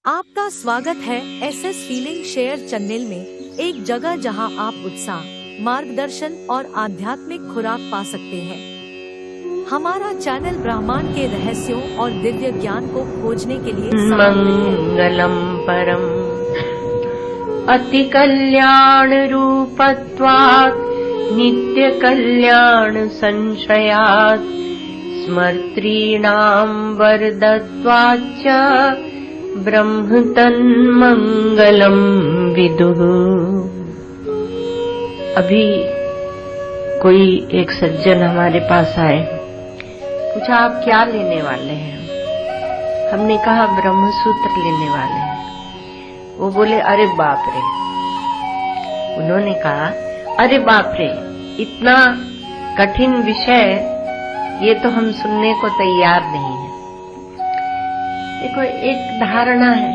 आपका स्वागत है एसएस फीलिंग शेयर चैनल में, एक जगह जहां आप उत्साह, मार्गदर्शन और आध्यात्मिक खुराक पा सकते हैं। हमारा चैनल ब्रह्मांड के रहस्यों और दिव्य ज्ञान को खोजने के लिए मंगलम परम अति कल्याण रूपत्वात् नित्य कल्याण संशयात् स्मर्तॄणां वरदत्वाच्च ब्रह्म तन्मंगलम विदुः। अभी कोई एक सज्जन हमारे पास आए, पूछा आप क्या लेने वाले हैं? हमने कहा ब्रह्म सूत्र लेने वाले हैं। वो बोले अरे बाप रे। उन्होंने कहा अरे बाप रे, इतना कठिन विषय, ये तो हम सुनने को तैयार नहीं है। देखो, एक धारणा है,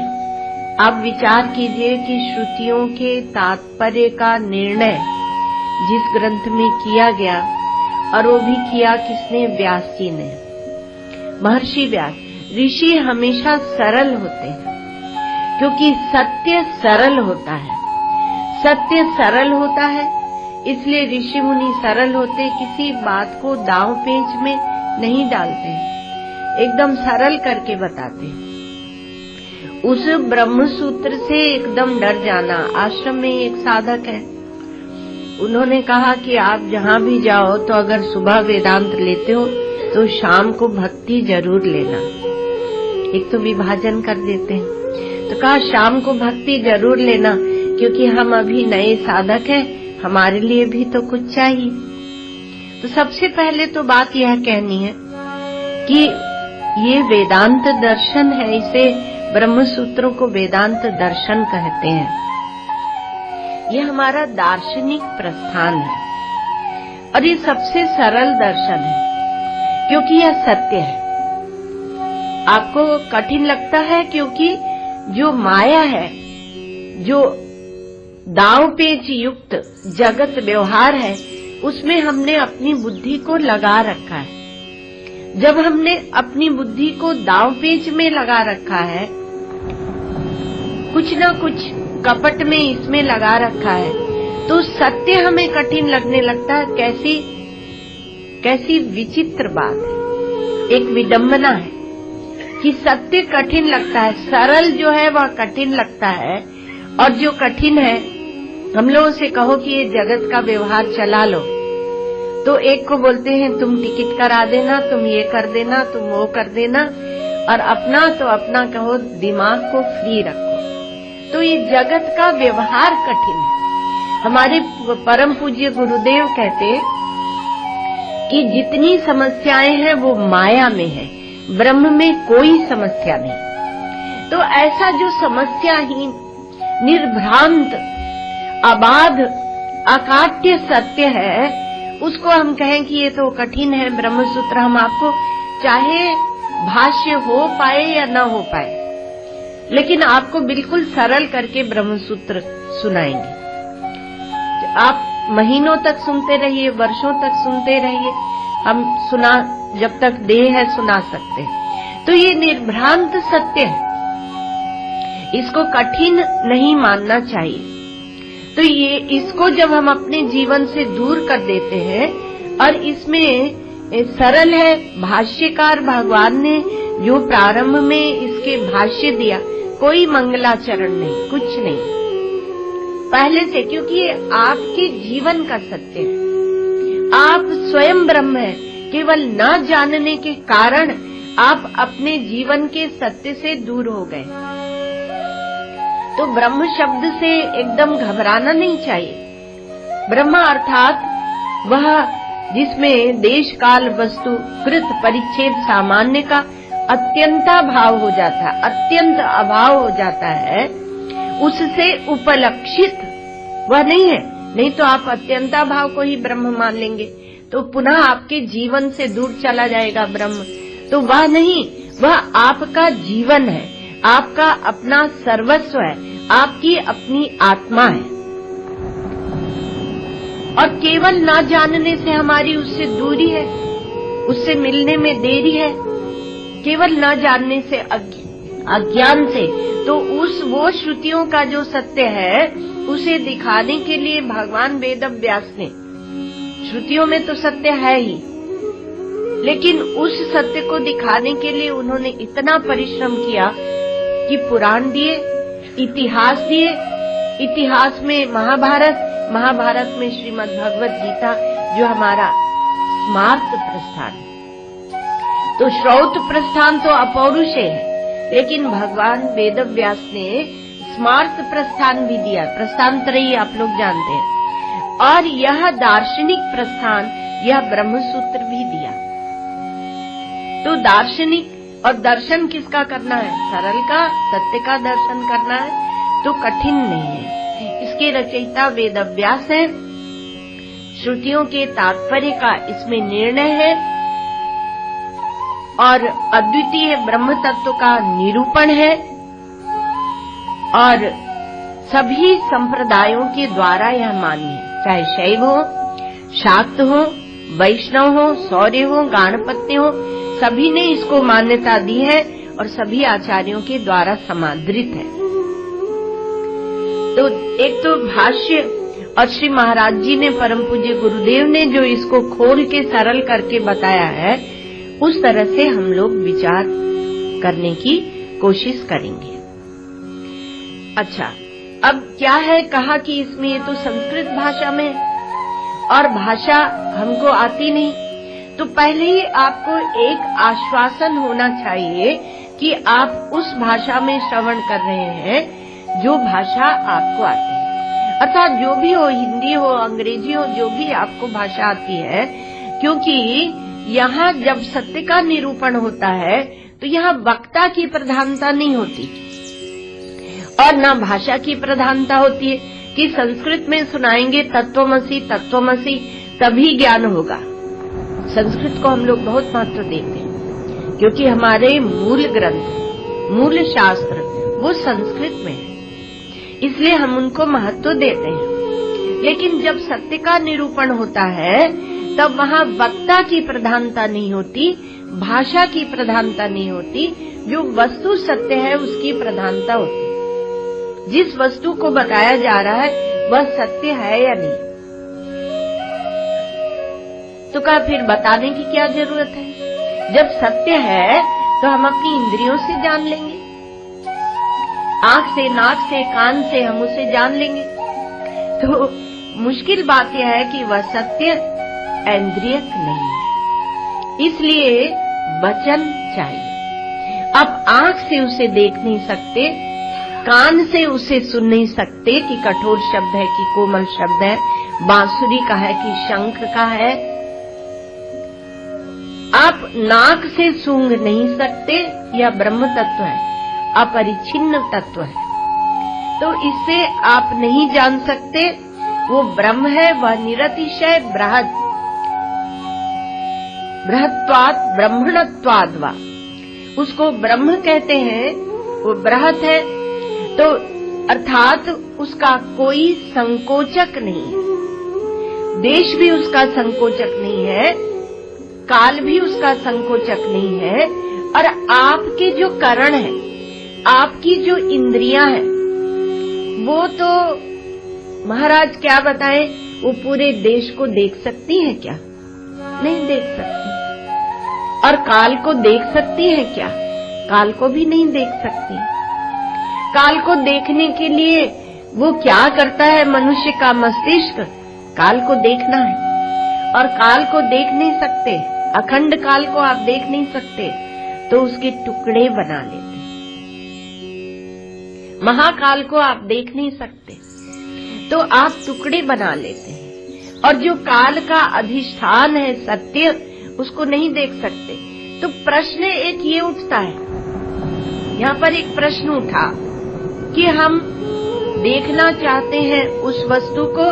आप विचार कीजिए कि श्रुतियों के तात्पर्य का निर्णय जिस ग्रंथ में किया गया, और वो भी किया किसने? व्यास जी ने, महर्षि व्यास। ऋषि हमेशा सरल होते हैं, क्योंकि सत्य सरल होता है। सत्य सरल होता है, इसलिए ऋषि मुनि सरल होते, किसी बात को दांव पेंच में नहीं डालते, एकदम सरल करके बताते। उस ब्रह्म सूत्र से एकदम डर जाना। आश्रम में एक साधक है, उन्होंने कहा कि आप जहाँ भी जाओ तो अगर सुबह वेदांत लेते हो तो शाम को भक्ति जरूर लेना। एक तो विभाजन कर देते हैं, तो कहा शाम को भक्ति जरूर लेना, क्योंकि हम अभी नए साधक हैं, हमारे लिए भी तो कुछ चाहिए। तो सबसे पहले तो बात यह कहनी है कि ये वेदांत दर्शन है, इसे ब्रह्म सूत्रों को वेदांत दर्शन कहते हैं। ये हमारा दार्शनिक प्रस्थान है, और ये सबसे सरल दर्शन है, क्योंकि यह सत्य है। आपको कठिन लगता है क्योंकि जो माया है, जो दांव पेच युक्त जगत व्यवहार है, उसमें हमने अपनी बुद्धि को लगा रखा है। जब हमने अपनी बुद्धि को दांव पेच में लगा रखा है, कुछ न कुछ कपट में इसमें लगा रखा है, तो सत्य हमें कठिन लगने लगता है। कैसी विचित्र बात है, एक विडंबना है कि सत्य कठिन लगता है। सरल जो है वह कठिन लगता है, और जो कठिन है, हम लोगों से कहो कि ये जगत का व्यवहार चला लो, तो एक को बोलते हैं तुम टिकट करा देना, तुम ये कर देना, तुम वो कर देना, और अपना तो अपना कहो, दिमाग को फ्री रखो। तो ये जगत का व्यवहार कठिन है। हमारे परम पूज्य गुरुदेव कहते कि जितनी समस्याएं हैं वो माया में है, ब्रह्म में कोई समस्या नहीं। तो ऐसा जो समस्याहीन, निर्भ्रांत, अबाध, अकाट्य सत्य है, उसको हम कहें कि ये तो कठिन है ब्रह्म सूत्र। हम आपको चाहे भाष्य हो पाए या न हो पाए, लेकिन आपको बिल्कुल सरल करके ब्रह्म सूत्र सुनाएंगे। आप महीनों तक सुनते रहिए, वर्षों तक सुनते रहिए, हम सुना, जब तक देह है सुना सकते हैं। तो ये निर्भ्रांत सत्य है, इसको कठिन नहीं मानना चाहिए। तो ये इसको जब हम अपने जीवन से दूर कर देते हैं, और इसमें सरल है, भाष्यकार भगवान ने जो प्रारंभ में इसके भाष्य दिया, कोई मंगलाचरण नहीं, कुछ नहीं पहले से, क्योंकि ये आपके जीवन का सत्य है। आप स्वयं ब्रह्म है, केवल न जानने के कारण आप अपने जीवन के सत्य से दूर हो गए। तो ब्रह्म शब्द से एकदम घबराना नहीं चाहिए। ब्रह्म अर्थात वह जिसमें देश काल वस्तु कृत परिच्छेद सामान्य का अत्यंताभाव हो जाता है, अत्यंत अभाव हो जाता है, उससे उपलक्षित वह नहीं है। नहीं तो आप अत्यंताभाव को ही ब्रह्म मान लेंगे, तो पुनः आपके जीवन से दूर चला जाएगा ब्रह्म। तो वह नहीं, वह आपका जीवन है, आपका अपना सर्वस्व है, आपकी अपनी आत्मा है। और केवल ना जानने से हमारी उससे दूरी है, उससे मिलने में देरी है। केवल न जानने से अज्ञान से। तो वो श्रुतियों का जो सत्य है उसे दिखाने के लिए भगवान वेद व्यास ने, श्रुतियों में तो सत्य है ही, लेकिन उस सत्य को दिखाने के लिए उन्होंने इतना परिश्रम किया कि पुराण दिए, इतिहास दिए। इतिहास में महाभारत, महाभारत में श्रीमद् भगवत गीता, जो हमारा स्मार्त प्रस्थान है। तो श्रौत प्रस्थान तो अपौरुषेय है, लेकिन भगवान वेद व्यास ने स्मार्त प्रस्थान भी दिया। प्रस्थानत्रयी आप लोग जानते हैं। और यह दार्शनिक प्रस्थान, यह ब्रह्मसूत्र भी दिया। तो दार्शनिक और दर्शन किसका करना है? सरल का, सत्य का दर्शन करना है, तो कठिन नहीं है। इसके रचयिता वेद व्यास है। श्रुतियों के तात्पर्य का इसमें निर्णय है और अद्वितीय ब्रह्म तत्व का निरूपण है। और सभी संप्रदायों के द्वारा यह मान्य है, चाहे शैव हो, शाक्त हो, वैष्णव हो, सौर्य हो, गाणपत्य हो, सभी ने इसको मान्यता दी है और सभी आचार्यों के द्वारा समादृत है। तो एक तो भाष्य और श्री महाराज जी ने, परम पूज्य गुरुदेव ने जो इसको खोल के सरल करके बताया है, उस तरह से हम लोग विचार करने की कोशिश करेंगे। अच्छा, अब क्या है, कहा कि इसमें ये तो संस्कृत भाषा में और भाषा हमको आती नहीं, तो पहले ही आपको एक आश्वासन होना चाहिए कि आप उस भाषा में श्रवण कर रहे हैं जो भाषा आपको आती है। अर्थात जो भी हो, हिंदी हो, अंग्रेजी हो, जो भी आपको भाषा आती है, क्योंकि यहाँ जब सत्य का निरूपण होता है तो यहाँ वक्ता की प्रधानता नहीं होती और न भाषा की प्रधानता होती है कि संस्कृत में सुनाएंगे तत्वमसि तत्वमसि तभी ज्ञान होगा। संस्कृत को हम लोग बहुत महत्व देते हैं क्योंकि हमारे मूल ग्रंथ, मूल शास्त्र वो संस्कृत में है, इसलिए हम उनको महत्व देते हैं। लेकिन जब सत्य का निरूपण होता है तब वहाँ वक्ता की प्रधानता नहीं होती, भाषा की प्रधानता नहीं होती, जो वस्तु सत्य है उसकी प्रधानता होती है। जिस वस्तु को बताया जा रहा है वह सत्य है या नहीं, तो क्या फिर बताने की क्या जरूरत है? जब सत्य है तो हम अपनी इंद्रियों से जान लेंगे, आंख से, नाक से, कान से हम उसे जान लेंगे। तो मुश्किल बात यह है कि वह सत्य इंद्रियक नहीं है, इसलिए वचन चाहिए। अब आंख से उसे देख नहीं सकते, कान से उसे सुन नहीं सकते कि कठोर शब्द है कि कोमल शब्द है, बांसुरी का है कि शंख का है। आप नाक से सूंघ नहीं सकते, यह ब्रह्म तत्व है, अपरिच्छिन्न तत्व है, तो इससे आप नहीं जान सकते वो ब्रह्म है, वह निरतिशय बृहद, बृहत्वात् ब्रह्मणत्वाद् वा, उसको ब्रह्म कहते हैं, वो बृहत है। तो अर्थात उसका कोई संकोचक नहीं है, देश भी उसका संकोचक नहीं है, काल भी उसका संकोचक नहीं है, और आपके जो करण है, आपकी जो इंद्रियां हैं, वो तो महाराज क्या बताएं, वो पूरे देश को देख सकती है क्या? नहीं देख सकती। और काल को देख सकती है क्या? काल को भी नहीं देख सकती। काल को देखने के लिए वो क्या करता है मनुष्य का मस्तिष्क? काल को देखना है, और काल को देख नहीं सकते, अखंड काल को आप देख नहीं सकते, तो उसके टुकड़े बना लेते। महाकाल को आप देख नहीं सकते, तो आप टुकड़े बना लेते हैं, और जो काल का अधिष्ठान है सत्य, उसको नहीं देख सकते। तो प्रश्न एक ये उठता है, यहाँ पर एक प्रश्न उठा कि हम देखना चाहते हैं उस वस्तु को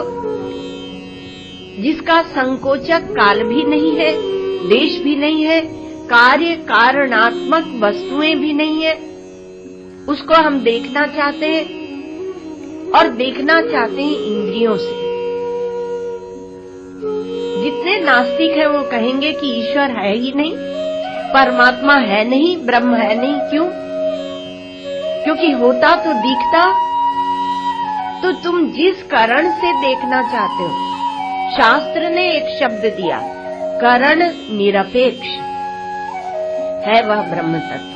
जिसका संकोचक काल भी नहीं है, देश भी नहीं है, कार्य कारणात्मक वस्तुएं भी नहीं है, उसको हम देखना चाहते हैं, और देखना चाहते हैं इंद्रियों से। जितने नास्तिक हैं वो कहेंगे कि ईश्वर है ही नहीं, परमात्मा है नहीं, ब्रह्म है नहीं। क्यों? क्योंकि होता तो दिखता। तो तुम जिस कारण से देखना चाहते हो, शास्त्र ने एक शब्द दिया, करण निरपेक्ष है वह ब्रह्म तत्व।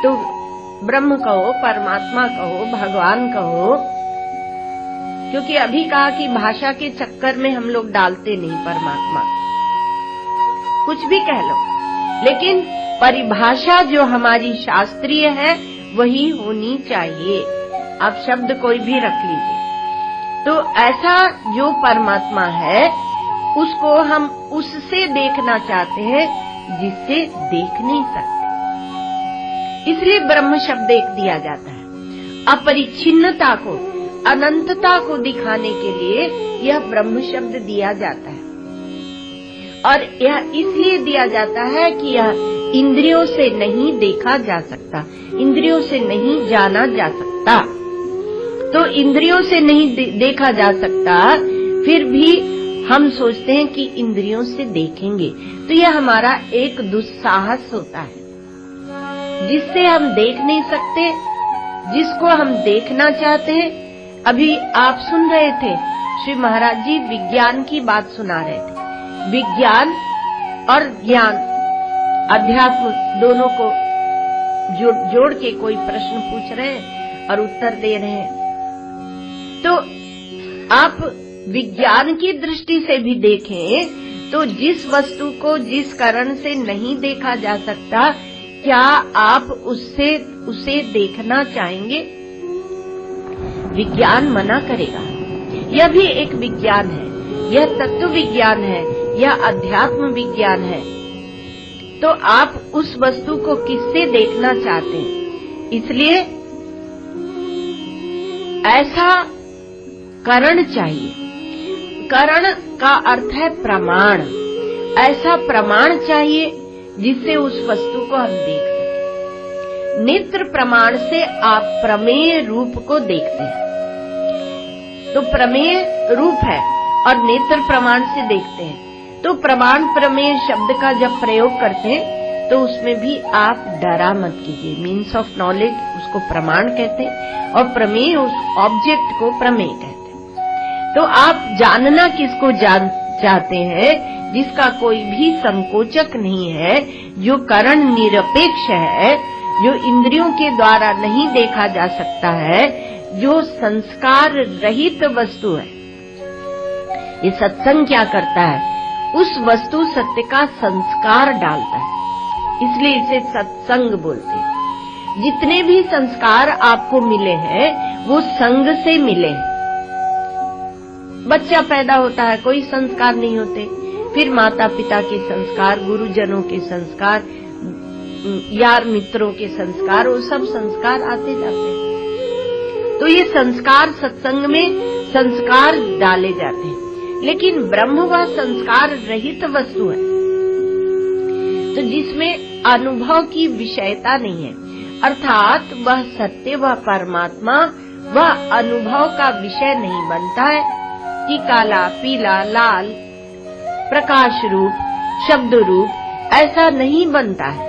तो ब्रह्म कहो, परमात्मा कहो, भगवान कहो, क्योंकि अभी कहा कि भाषा के चक्कर में हम लोग डालते नहीं परमात्मा, कुछ भी कह लो, लेकिन परिभाषा जो हमारी शास्त्रीय है वही होनी चाहिए। आप शब्द कोई भी रख लीजिए। तो ऐसा जो परमात्मा है उसको हम उससे देखना चाहते हैं जिससे देख नहीं सकते, इसलिए ब्रह्म शब्द एक दिया जाता है। अपरिच्छिन्नता को, अनंतता को दिखाने के लिए यह ब्रह्म शब्द दिया जाता है। और यह इसलिए दिया जाता है कि यह इंद्रियों से नहीं देखा जा सकता, इंद्रियों से नहीं जाना जा सकता। तो इंद्रियों से नहीं देखा जा सकता, फिर भी हम सोचते हैं कि इंद्रियों से देखेंगे, तो यह हमारा एक दुस्साहस होता है जिससे हम देख नहीं सकते, जिसको हम देखना चाहते हैं। अभी आप सुन रहे थे, श्री महाराज जी विज्ञान की बात सुना रहे थे। विज्ञान और ज्ञान, अध्यात्म दोनों को जोड़ के कोई प्रश्न पूछ रहे हैं और उत्तर दे रहे हैं। तो आप विज्ञान की दृष्टि से भी देखें तो जिस वस्तु को जिस कारण से नहीं देखा जा सकता, क्या आप उसे देखना चाहेंगे? विज्ञान मना करेगा। यह भी एक विज्ञान है, यह तत्व विज्ञान है, यह अध्यात्म विज्ञान है। तो आप उस वस्तु को किससे देखना चाहते हैं? इसलिए ऐसा करण चाहिए। करण का अर्थ है प्रमाण। ऐसा प्रमाण चाहिए जिससे उस वस्तु को हम देख सकें। नेत्र प्रमाण से आप प्रमेय रूप को देखते हैं, तो प्रमेय रूप है और नेत्र प्रमाण से देखते हैं। तो प्रमाण प्रमेय शब्द का जब प्रयोग करते हैं तो उसमें भी आप डरा मत कीजिए। मीन्स ऑफ नॉलेज उसको प्रमाण कहते हैं और प्रमेय उस ऑब्जेक्ट को प्रमेय कहते हैं। तो आप जानना किसको चाहते हैं? जिसका कोई भी संकोचक नहीं है, जो करण निरपेक्ष है, जो इंद्रियों के द्वारा नहीं देखा जा सकता है, जो संस्कार रहित वस्तु है। ये सत्संग क्या करता है? उस वस्तु सत्य का संस्कार डालता है, इसलिए इसे सत्संग बोलते हैं। जितने भी संस्कार आपको मिले हैं वो संग से मिले हैं। बच्चा पैदा होता है, कोई संस्कार नहीं होते, फिर माता पिता के संस्कार, गुरुजनों के संस्कार, यार मित्रों के संस्कार, वो सब संस्कार आते जाते हैं। तो ये संस्कार सत्संग में संस्कार डाले जाते हैं। लेकिन ब्रह्म वह संस्कार रहित वस्तु है, तो जिसमें अनुभव की विषयता नहीं है, अर्थात वह सत्य, वह परमात्मा, वह अनुभव का विषय नहीं बनता है कि काला, पीला, लाल, प्रकाश रूप, शब्द रूप ऐसा नहीं बनता है।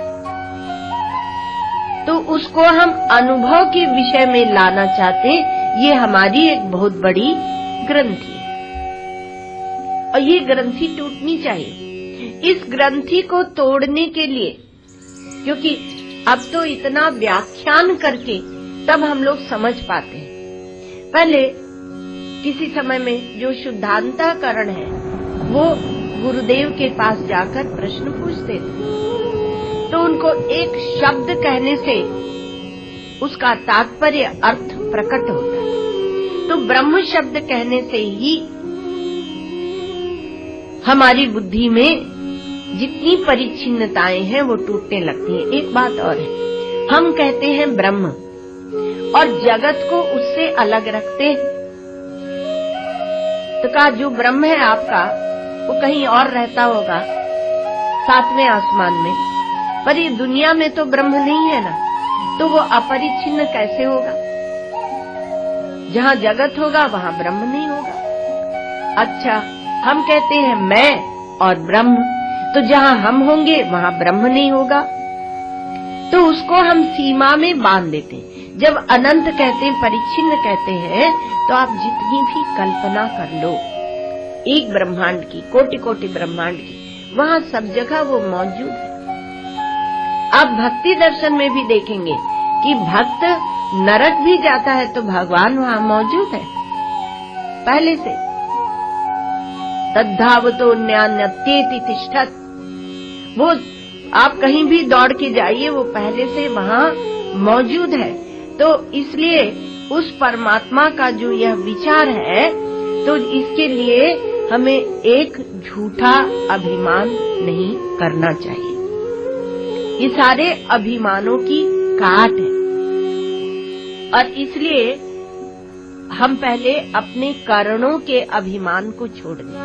तो उसको हम अनुभव के विषय में लाना चाहते हैं। ये हमारी एक बहुत बड़ी ग्रंथि है और ये ग्रंथि टूटनी चाहिए। इस ग्रंथि को तोड़ने के लिए, क्योंकि अब तो इतना व्याख्यान करके तब हम लोग समझ पाते हैं। पहले किसी समय में जो शुद्धांतकरण है वो गुरुदेव के पास जाकर प्रश्न पूछते थे, तो उनको एक शब्द कहने से उसका तात्पर्य अर्थ प्रकट होता है। तो ब्रह्म शब्द कहने से ही हमारी बुद्धि में जितनी परिच्छिन्नताएं हैं वो टूटने लगती हैं। एक बात और है, हम कहते हैं ब्रह्म और जगत को उससे अलग रखते हैं। तो कहा जो ब्रह्म है आपका वो कहीं और रहता होगा, सातवें आसमान में, पर ये दुनिया में तो ब्रह्म नहीं है ना, तो वो अपरिच्छिन्न कैसे होगा? जहाँ जगत होगा वहाँ ब्रह्म नहीं होगा। अच्छा, हम कहते हैं मैं और ब्रह्म, तो जहाँ हम होंगे वहाँ ब्रह्म नहीं होगा। तो उसको हम सीमा में बांध देते हैं। जब अनंत कहते हैं, परिच्छिन्न कहते हैं, तो आप जितनी भी कल्पना कर लो एक ब्रह्मांड की, कोटि कोटि ब्रह्मांड की, वहाँ सब जगह वो मौजूद है। आप भक्ति दर्शन में भी देखेंगे कि भक्त नरक भी जाता है तो भगवान वहाँ मौजूद है पहले से। तद्धावतो न्यान्यत्येति तिष्ठत्, वो आप कहीं भी दौड़ के जाइए, वो पहले से वहाँ मौजूद है। तो इसलिए उस परमात्मा का जो यह विचार है, तो इसके लिए हमें एक झूठा अभिमान नहीं करना चाहिए। ये सारे अभिमानों की काट है, और इसलिए हम पहले अपने कारणों के अभिमान को छोड़ दें,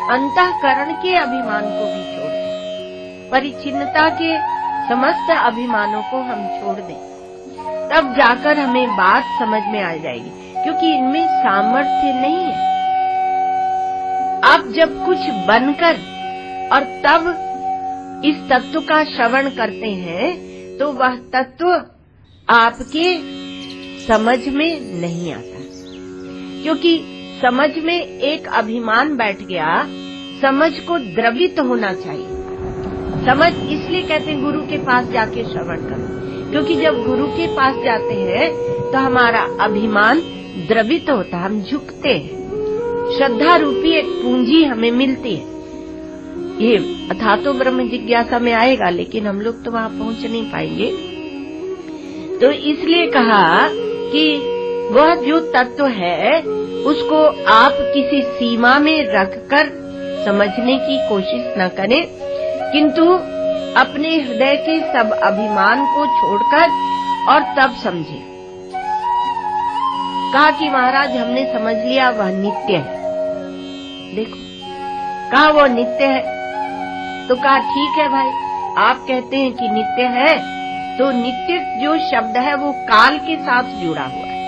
अंतःकरण के अभिमान को भी छोड़ दें, परिच्छिन्नता के समस्त अभिमानों को हम छोड़ दें, तब जाकर हमें बात समझ में आ जाएगी, क्योंकि इनमें सामर्थ्य नहीं है। आप जब कुछ बनकर और तब इस तत्व का श्रवण करते हैं, तो वह तत्व आपके समझ में नहीं आता, क्योंकि समझ में एक अभिमान बैठ गया। समझ को द्रवित होना चाहिए। समझ इसलिए कहते हैं गुरु के पास जाके श्रवण करो, क्योंकि जब गुरु के पास जाते हैं तो हमारा अभिमान द्रवित होता है, हम झुकते हैं, श्रद्धा रूपी एक पूंजी हमें मिलती है। ये अथातो ब्रह्म जिज्ञासा में आएगा, लेकिन हम लोग तो वहाँ पहुँच नहीं पाएंगे। तो इसलिए कहा कि वह जो तत्व है उसको आप किसी सीमा में रखकर समझने की कोशिश न करें, किंतु अपने हृदय के सब अभिमान को छोड़कर और तब समझे। कहा कि महाराज हमने समझ लिया वह नित्य है। देखो, कहा वो नित्य है, तो कहा ठीक है भाई, आप कहते हैं कि नित्य है, तो नित्य जो शब्द है वो काल के साथ जुड़ा हुआ है,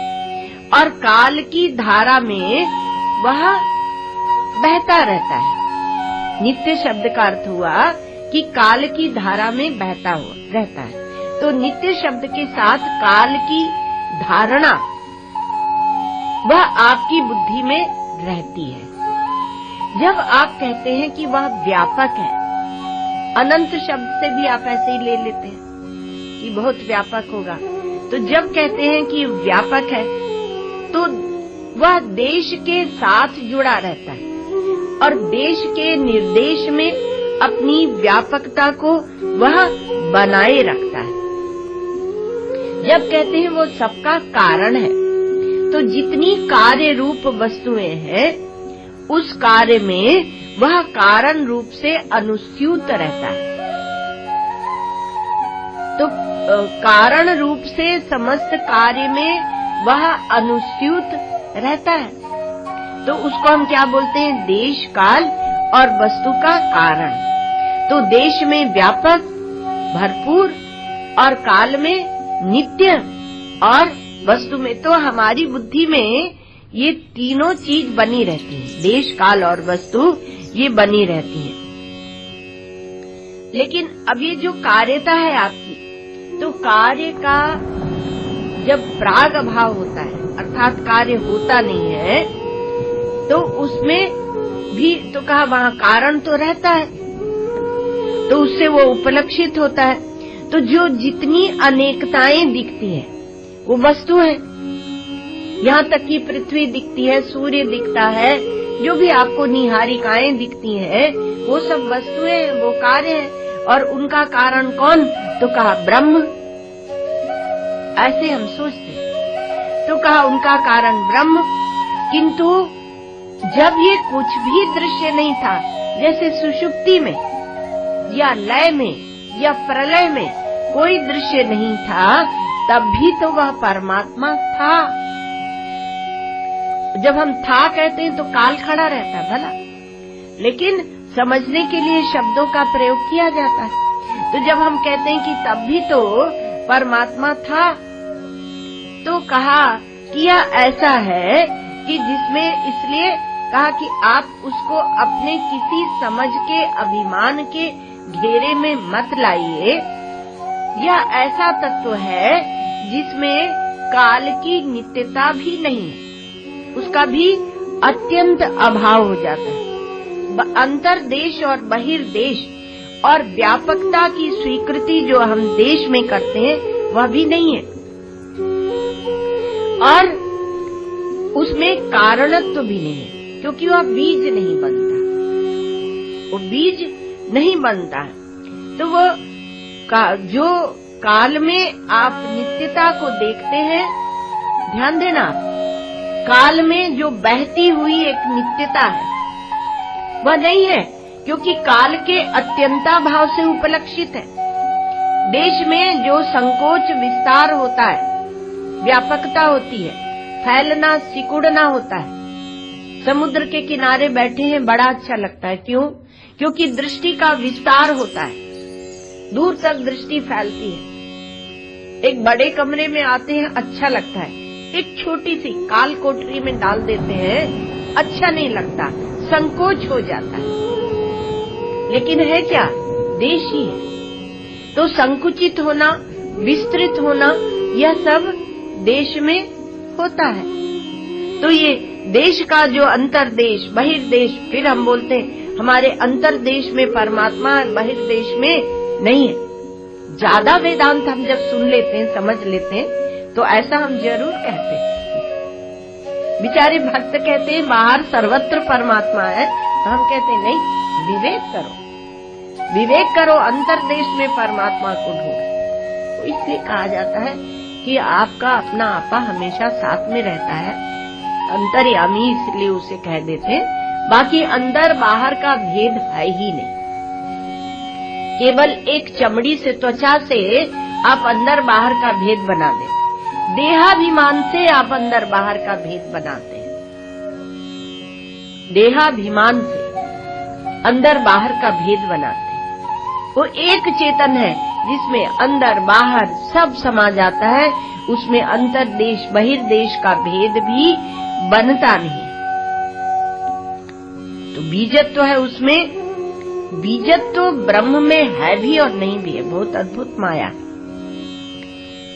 और काल की धारा में वह बहता रहता है। नित्य शब्द का अर्थ हुआ कि काल की धारा में बहता हुआ रहता है। तो नित्य शब्द के साथ काल की धारणा वह आपकी बुद्धि में रहती है। जब आप कहते हैं कि वह व्यापक है, अनंत शब्द से भी आप ऐसे ही ले लेते हैं कि बहुत व्यापक होगा, तो जब कहते हैं कि व्यापक है तो वह देश के साथ जुड़ा रहता है और देश के निर्देश में अपनी व्यापकता को वह बनाए रखता है। जब कहते हैं वो सबका कारण है, तो जितनी कार्य रूप वस्तुएं हैं उस कार्य में वह कारण रूप से अनुस्यूत रहता है। तो कारण रूप से समस्त कार्य में वह अनुस्यूत रहता है, तो उसको हम क्या बोलते हैं? देश, काल और वस्तु का कारण। तो देश में व्यापक, भरपूर, और काल में नित्य, और वस्तु में तो हमारी बुद्धि में ये तीनों चीज बनी रहती है, देश, काल और वस्तु, ये बनी रहती है। लेकिन अब ये जो कार्यता है आपकी, तो कार्य का जब प्राग अभाव होता है, अर्थात कार्य होता नहीं है, तो उसमें भी तो कहा वहाँ कारण तो रहता है, तो उससे वो उपलक्षित होता है। तो जो जितनी अनेकताएं दिखती हैं वो वस्तु है। यहाँ तक कि पृथ्वी दिखती है, सूर्य दिखता है, जो भी आपको निहारिकाएं दिखती हैं वो सब वस्तुएं हैं, वो कार्य है। और उनका कारण कौन? तो कहा ब्रह्म। ऐसे हम सोचते हैं, तो कहा उनका कारण ब्रह्म। किंतु जब ये कुछ भी दृश्य नहीं था, जैसे सुषुप्ति में या लय में या प्रलय में कोई दृश्य नहीं था, तब भी तो वह परमात्मा था। जब हम था कहते हैं तो काल खड़ा रहता है भला, लेकिन समझने के लिए शब्दों का प्रयोग किया जाता है। तो जब हम कहते हैं कि तब भी तो परमात्मा था, तो कहा कि यह ऐसा है कि जिसमें, इसलिए कहा कि आप उसको अपने किसी समझ के अभिमान के घेरे में मत लाइए, यह ऐसा तत्व है जिसमें काल की नित्यता भी नहीं है, उसका भी अत्यंत अभाव हो जाता है। अंतर्देश और बहिर्देश और व्यापकता की स्वीकृति जो हम देश में करते हैं वह भी नहीं है, और उसमें कारणत्व भी नहीं है, क्योंकि वह बीज नहीं बनता, वो बीज नहीं बनता है। तो वो जो काल में आप नित्यता को देखते हैं, ध्यान देना, काल में जो बहती हुई एक नित्यता है वह नहीं है, क्योंकि काल के अत्यंता भाव से उपलक्षित है। देश में जो संकोच विस्तार होता है, व्यापकता होती है, फैलना सिकुड़ना होता है। समुद्र के किनारे बैठे हैं, बड़ा अच्छा लगता है। क्यों? क्योंकि दृष्टि का विस्तार होता है, दूर तक दृष्टि फैलती है। एक बड़े कमरे में आते हैं, अच्छा लगता है। एक छोटी सी काल कोठरी में डाल देते हैं, अच्छा नहीं लगता, संकोच हो जाता है। लेकिन है क्या? देश ही है। तो संकुचित होना, विस्तृत होना, यह सब देश में होता है। तो ये देश का जो अंतर्देश, बहिर्देश, फिर हम बोलते हैं हमारे अंतर्देश में परमात्मा, बहिर्देश में नहीं है। ज्यादा वेदांत हम जब सुन लेते हैं, समझ लेते हैं, तो ऐसा हम जरूर कहते हैं। बेचारे भक्त कहते हैं बाहर सर्वत्र परमात्मा है, तो हम कहते हैं नहीं, विवेक करो, विवेक करो, अंतर्देश में परमात्मा को ढूंढो। तो इसलिए कहा जाता है कि आपका अपना आपा हमेशा साथ में रहता है, अंतर्यामी, इसलिए उसे कह देते हैं। बाकी अंदर बाहर का भेद है ही नहीं। केवल एक चमड़ी से, त्वचा से आप अंदर बाहर का भेद बना देते, देहाभिमान से आप अंदर बाहर का भेद बनाते हैं। देहाभिमान से अंदर बाहर का भेद बनाते हैं। वो एक चेतन है जिसमें अंदर बाहर सब समा जाता है, उसमें अंतर्देश बहिर्देश का भेद भी बनता नहीं। तो बीजत्व है उसमें, बीजत्व ब्रह्म में है भी और नहीं भी है। बहुत अद्भुत माया,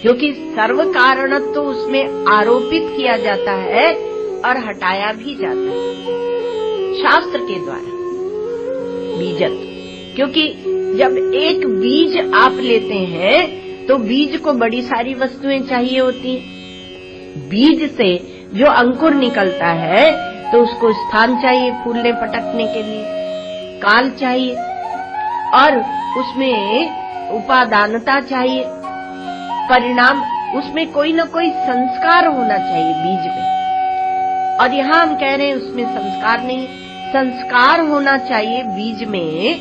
क्योंकि सर्व कारणत्व तो उसमें आरोपित किया जाता है और हटाया भी जाता है शास्त्र के द्वारा, बीजत्व। क्योंकि जब एक बीज आप लेते हैं तो बीज को बड़ी सारी वस्तुएं चाहिए होती हैं। बीज से जो अंकुर निकलता है तो उसको स्थान चाहिए फूलने पटकने के लिए, काल चाहिए, और उसमें उपादानता चाहिए, परिणाम, उसमें कोई न कोई संस्कार होना चाहिए बीज में। और यहाँ हम कह रहे हैं उसमें संस्कार नहीं, संस्कार होना चाहिए बीज में,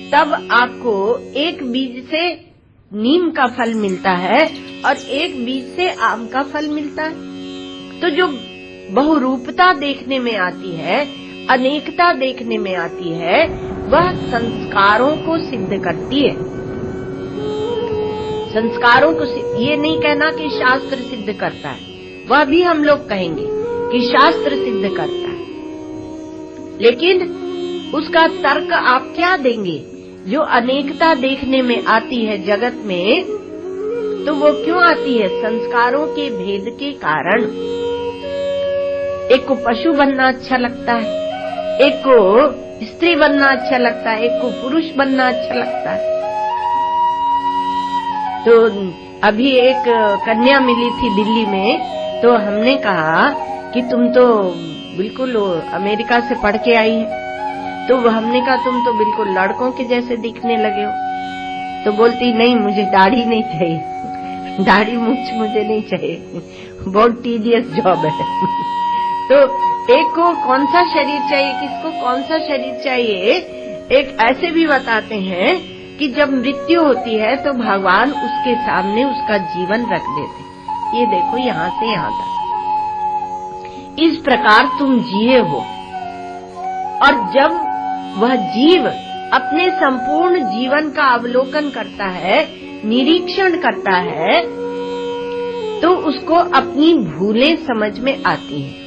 तब आपको एक बीज से नीम का फल मिलता है और एक बीज से आम का फल मिलता है। तो जो बहुरूपता देखने में आती है, अनेकता देखने में आती है, वह संस्कारों को सिद्ध करती है। संस्कारों को ये नहीं कहना कि शास्त्र सिद्ध करता है, वह भी हम लोग कहेंगे कि शास्त्र सिद्ध करता है, लेकिन उसका तर्क आप क्या देंगे? जो अनेकता देखने में आती है जगत में, तो वो क्यों आती है? संस्कारों के भेद के कारण। एक को पशु बनना अच्छा लगता है, एक को स्त्री बनना अच्छा लगता है, एक को पुरुष बनना अच्छा लगता है। तो अभी एक कन्या मिली थी दिल्ली में, तो हमने कहा कि तुम तो बिल्कुल अमेरिका से पढ़ के आई है। तो हमने कहा तुम तो बिल्कुल लड़कों के जैसे दिखने लगे हो। तो बोलती नहीं, मुझे दाढ़ी नहीं चाहिए, दाढ़ी मूंछ मुझे नहीं चाहिए, बहुत टीडियस जॉब है। तो एक को कौन सा शरीर चाहिए, किसको कौन सा शरीर चाहिए, एक ऐसे भी बताते हैं कि जब मृत्यु होती है तो भगवान उसके सामने उसका जीवन रख देते, ये देखो यहाँ से यहाँ तक, इस प्रकार तुम जिए हो। और जब वह जीव अपने संपूर्ण जीवन का अवलोकन करता है, निरीक्षण करता है, तो उसको अपनी भूलें समझ में आती हैं।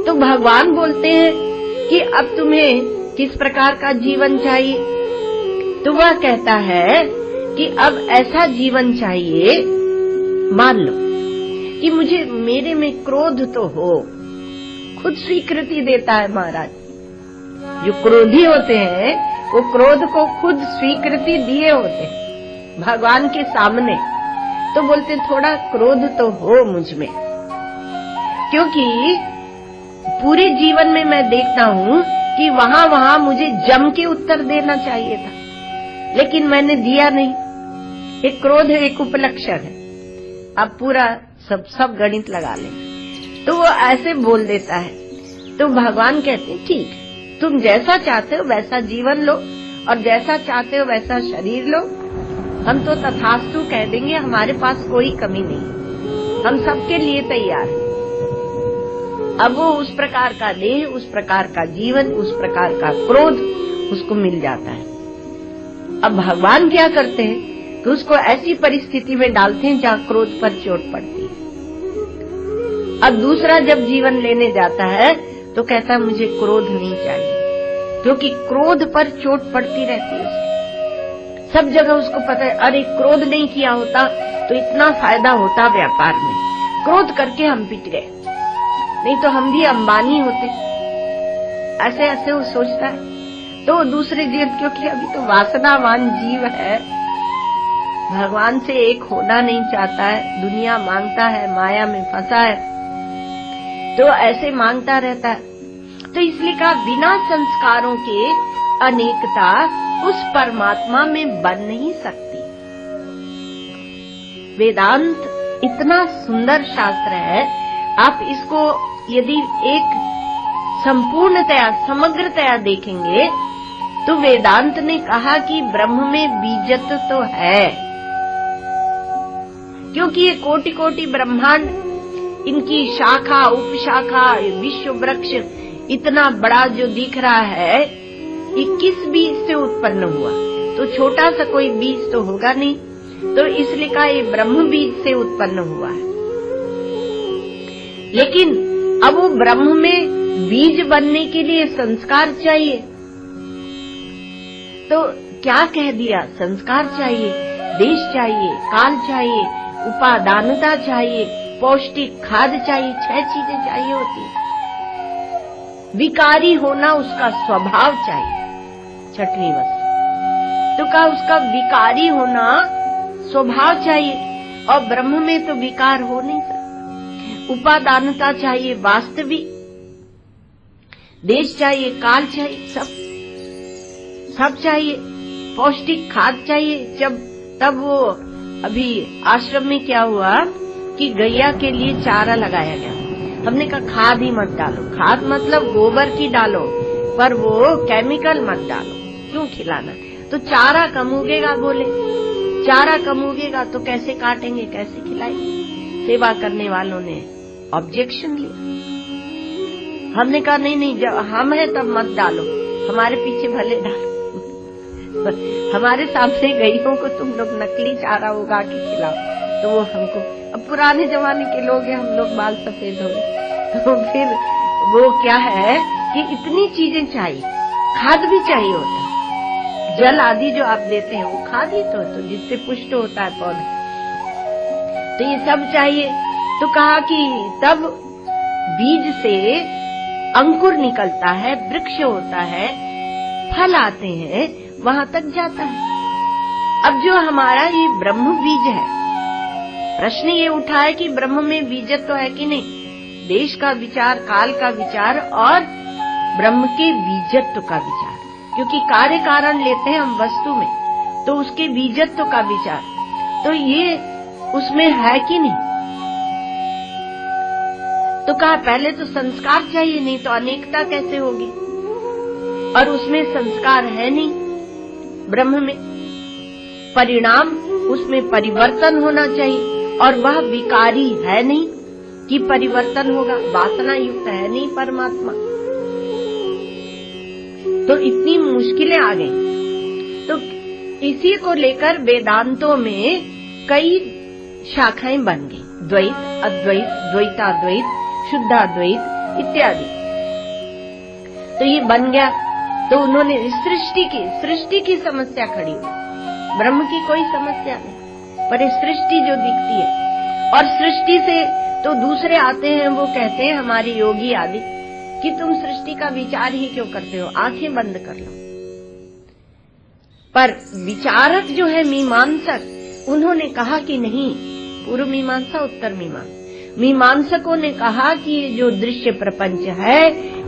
तो भगवान बोलते हैं कि अब तुम्हें किस प्रकार का जीवन चाहिए? तो वह कहता है कि अब ऐसा जीवन चाहिए, मान लो कि मुझे मेरे में क्रोध तो हो, खुद स्वीकृति देता है महाराज। जो क्रोधी होते हैं वो क्रोध को खुद स्वीकृति दिए होते हैं भगवान के सामने, तो बोलते थोड़ा क्रोध तो हो मुझ में, क्योंकि पूरे जीवन में मैं देखता हूँ कि वहां मुझे जम के उत्तर देना चाहिए था, लेकिन मैंने दिया नहीं। एक क्रोध एक उपलक्षण है, आप पूरा सब गणित लगा लें तो वो ऐसे बोल देता है। तो भगवान कहते हैं ठीक, तुम जैसा चाहते हो वैसा जीवन लो और जैसा चाहते हो वैसा शरीर लो, हम तो तथास्तु कह देंगे, हमारे पास कोई कमी नहीं, हम सबके लिए तैयार हैं। अब वो उस प्रकार का देह, उस प्रकार का जीवन, उस प्रकार का क्रोध उसको मिल जाता है। अब भगवान क्या करते हैं कि उसको ऐसी परिस्थिति में डालते हैं जहाँ क्रोध पर चोट पड़ती है। अब दूसरा जब जीवन लेने जाता है तो कहता है मुझे क्रोध नहीं चाहिए, क्योंकि क्रोध पर चोट पड़ती रहती है उसकी। सब जगह उसको पता है, अरे क्रोध नहीं किया होता तो इतना फायदा होता व्यापार में, क्रोध करके हम पिट गए, नहीं तो हम भी अंबानी होते। ऐसे ऐसे वो सोचता है। तो दूसरे जीव, क्योंकि अभी तो वासनावान जीव है, भगवान से एक होना नहीं चाहता है, दुनिया मांगता है, माया में फंसा है, तो ऐसे मांगता रहता है। तो इसलिए कहा बिना संस्कारों के अनेकता उस परमात्मा में बन नहीं सकती। वेदांत इतना सुंदर शास्त्र है, आप इसको यदि एक संपूर्णतया समग्रतया देखेंगे तो वेदांत ने कहा कि ब्रह्म में बीजत्व तो है, क्योंकि ये कोटि कोटि ब्रह्मांड, इनकी शाखा उपशाखा विश्व वृक्ष इतना बड़ा जो दिख रहा है, ये किस बीज से उत्पन्न हुआ? तो छोटा सा कोई बीज तो होगा नहीं, तो इसलिए कहा ये ब्रह्म बीज से उत्पन्न हुआ है। लेकिन अब वो ब्रह्म में बीज बनने के लिए संस्कार चाहिए, तो क्या कह दिया? संस्कार चाहिए, देश चाहिए, काल चाहिए, उपादानता चाहिए, पौष्टिक खाद्य चाहिए, 6 चीजें चाहिए होती है। विकारी होना उसका स्वभाव चाहिए, 6वीं वस्तु। तो कहा उसका विकारी होना स्वभाव चाहिए, और ब्रह्म में तो विकार हो नहीं सकता। उपादानता चाहिए, वास्तविक देश चाहिए, काल चाहिए, सब चाहिए, पौष्टिक खाद्य चाहिए। तब वो अभी आश्रम में क्या हुआ कि गैया के लिए चारा लगाया गया, हमने कहा खाद ही मत डालो, खाद मतलब गोबर की डालो, पर वो केमिकल मत डालो, क्यों खिलाना? तो चारा कम उगेगा, बोले चारा कम उगेगा तो कैसे काटेंगे, कैसे खिलाएंगे? सेवा करने वालों ने ऑब्जेक्शन लिया। हमने कहा नहीं, जब हम है तब मत डालो, हमारे पीछे भले डालो, हमारे सामने गईयों को तुम लोग नकली चारा उगा के खिलाओ, तो वो हमको, अब पुराने जमाने के लोग हैं, हम लोग बाल सफेद हो गए, तो फिर वो क्या है कि इतनी चीजें चाहिए, खाद भी चाहिए होता है, जल आदि जो आप देते हैं वो खाद ही तो जिससे पुष्ट होता है पौधा, तो ये सब चाहिए। तो कहा कि तब बीज से अंकुर निकलता है, वृक्ष होता है, फल आते हैं, वहां तक जाता है। अब जो हमारा ये ब्रह्म बीज है, प्रश्न ये उठा है कि ब्रह्म में बीजत्व है कि नहीं? देश का विचार, काल का विचार और ब्रह्म के बीजत्व का विचार, क्योंकि कार्य कारण लेते हैं हम वस्तु में, तो उसके बीजत्व का विचार, तो ये उसमें है कि नहीं? तो कहा पहले तो संस्कार चाहिए, नहीं तो अनेकता कैसे होगी? और उसमें संस्कार है नहीं ब्रह्म में, परिणाम उसमें परिवर्तन होना चाहिए, और वह विकारी है नहीं कि परिवर्तन होगा, वासना युक्त है नहीं परमात्मा। तो इतनी मुश्किलें आ गई। तो इसी को लेकर वेदांतों में कई शाखाएं बन गई, द्वैत, अद्वैत, द्वैताद्वैत, शुद्धाद्वैत इत्यादि। तो ये बन गया, तो उन्होंने सृष्टि की समस्या खड़ी हुई। ब्रह्म की कोई समस्या नहीं, पर ये सृष्टि जो दिखती है, और सृष्टि से तो दूसरे आते हैं, वो कहते हैं हमारे योगी आदि कि तुम सृष्टि का विचार ही क्यों करते हो, आंखें बंद कर लो। पर विचारक जो है मीमांसक, उन्होंने कहा कि नहीं, पूर्व मीमांसा उत्तर मीमांसा, मीमांसकों ने कहा कि ये जो दृश्य प्रपंच है,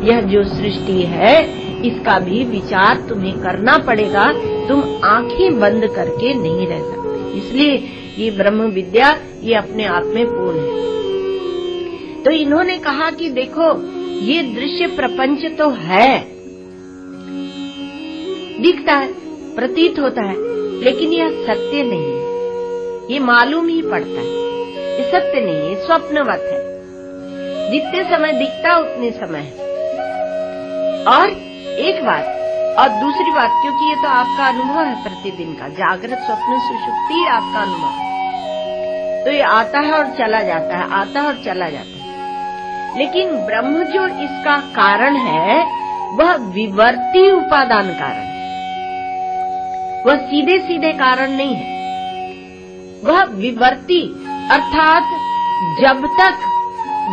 यह जो सृष्टि है, इसका भी विचार तुम्हें करना पड़ेगा, तुम आंखें बंद करके नहीं रह सकते। इसलिए ये ब्रह्म विद्या ये अपने आप में पूर्ण है। तो इन्होंने कहा कि देखो ये दृश्य प्रपंच तो है, दिखता है, प्रतीत होता है, लेकिन यह सत्य नहीं है, ये मालूम ही पड़ता है, ये सत्य नहीं है, स्वप्नवत है। जितने समय दिखता उतने समय है। और एक बात, और दूसरी बात, क्योंकि ये तो आपका अनुभव है प्रतिदिन का, जागृत स्वप्न सुषुप्ति आपका अनुभव, तो ये आता है और चला जाता है, आता है और चला जाता है। लेकिन ब्रह्म जो इसका कारण है, वह विवर्ती उपादान कारण है, वह सीधे सीधे कारण नहीं है, वह विवर्ती, अर्थात जब तक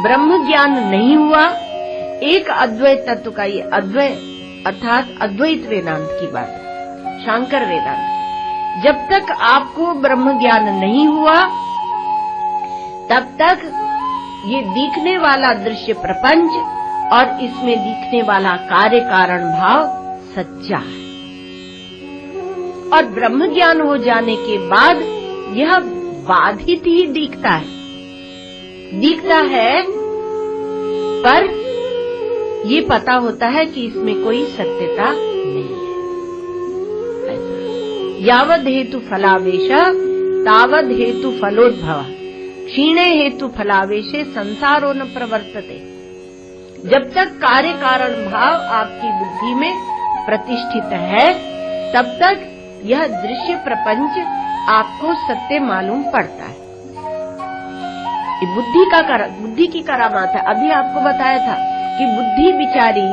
ब्रह्म ज्ञान नहीं हुआ, एक अद्वैत तत्व का, ये अद्वैत अर्थात अद्वैत वेदांत की बात है, शांकर वेदांत, जब तक आपको ब्रह्म ज्ञान नहीं हुआ, तब तक ये दिखने वाला दृश्य प्रपंच और इसमें दिखने वाला कार्य कारण भाव सच्चा है। और ब्रह्म ज्ञान हो जाने के बाद यह बाधित ही दिखता है, पर ये पता होता है कि इसमें कोई सत्यता नहीं है। यावद हेतु फलावेश तावद हेतु फलोद्भव, क्षीणे हेतु फलावेशे संसारो न प्रवर्तते। जब तक कार्य कारण भाव आपकी बुद्धि में प्रतिष्ठित है, तब तक यह दृश्य प्रपंच आपको सत्य मालूम पड़ता है। ये बुद्धि की करामात है। अभी आपको बताया था कि बुद्धि बिचारी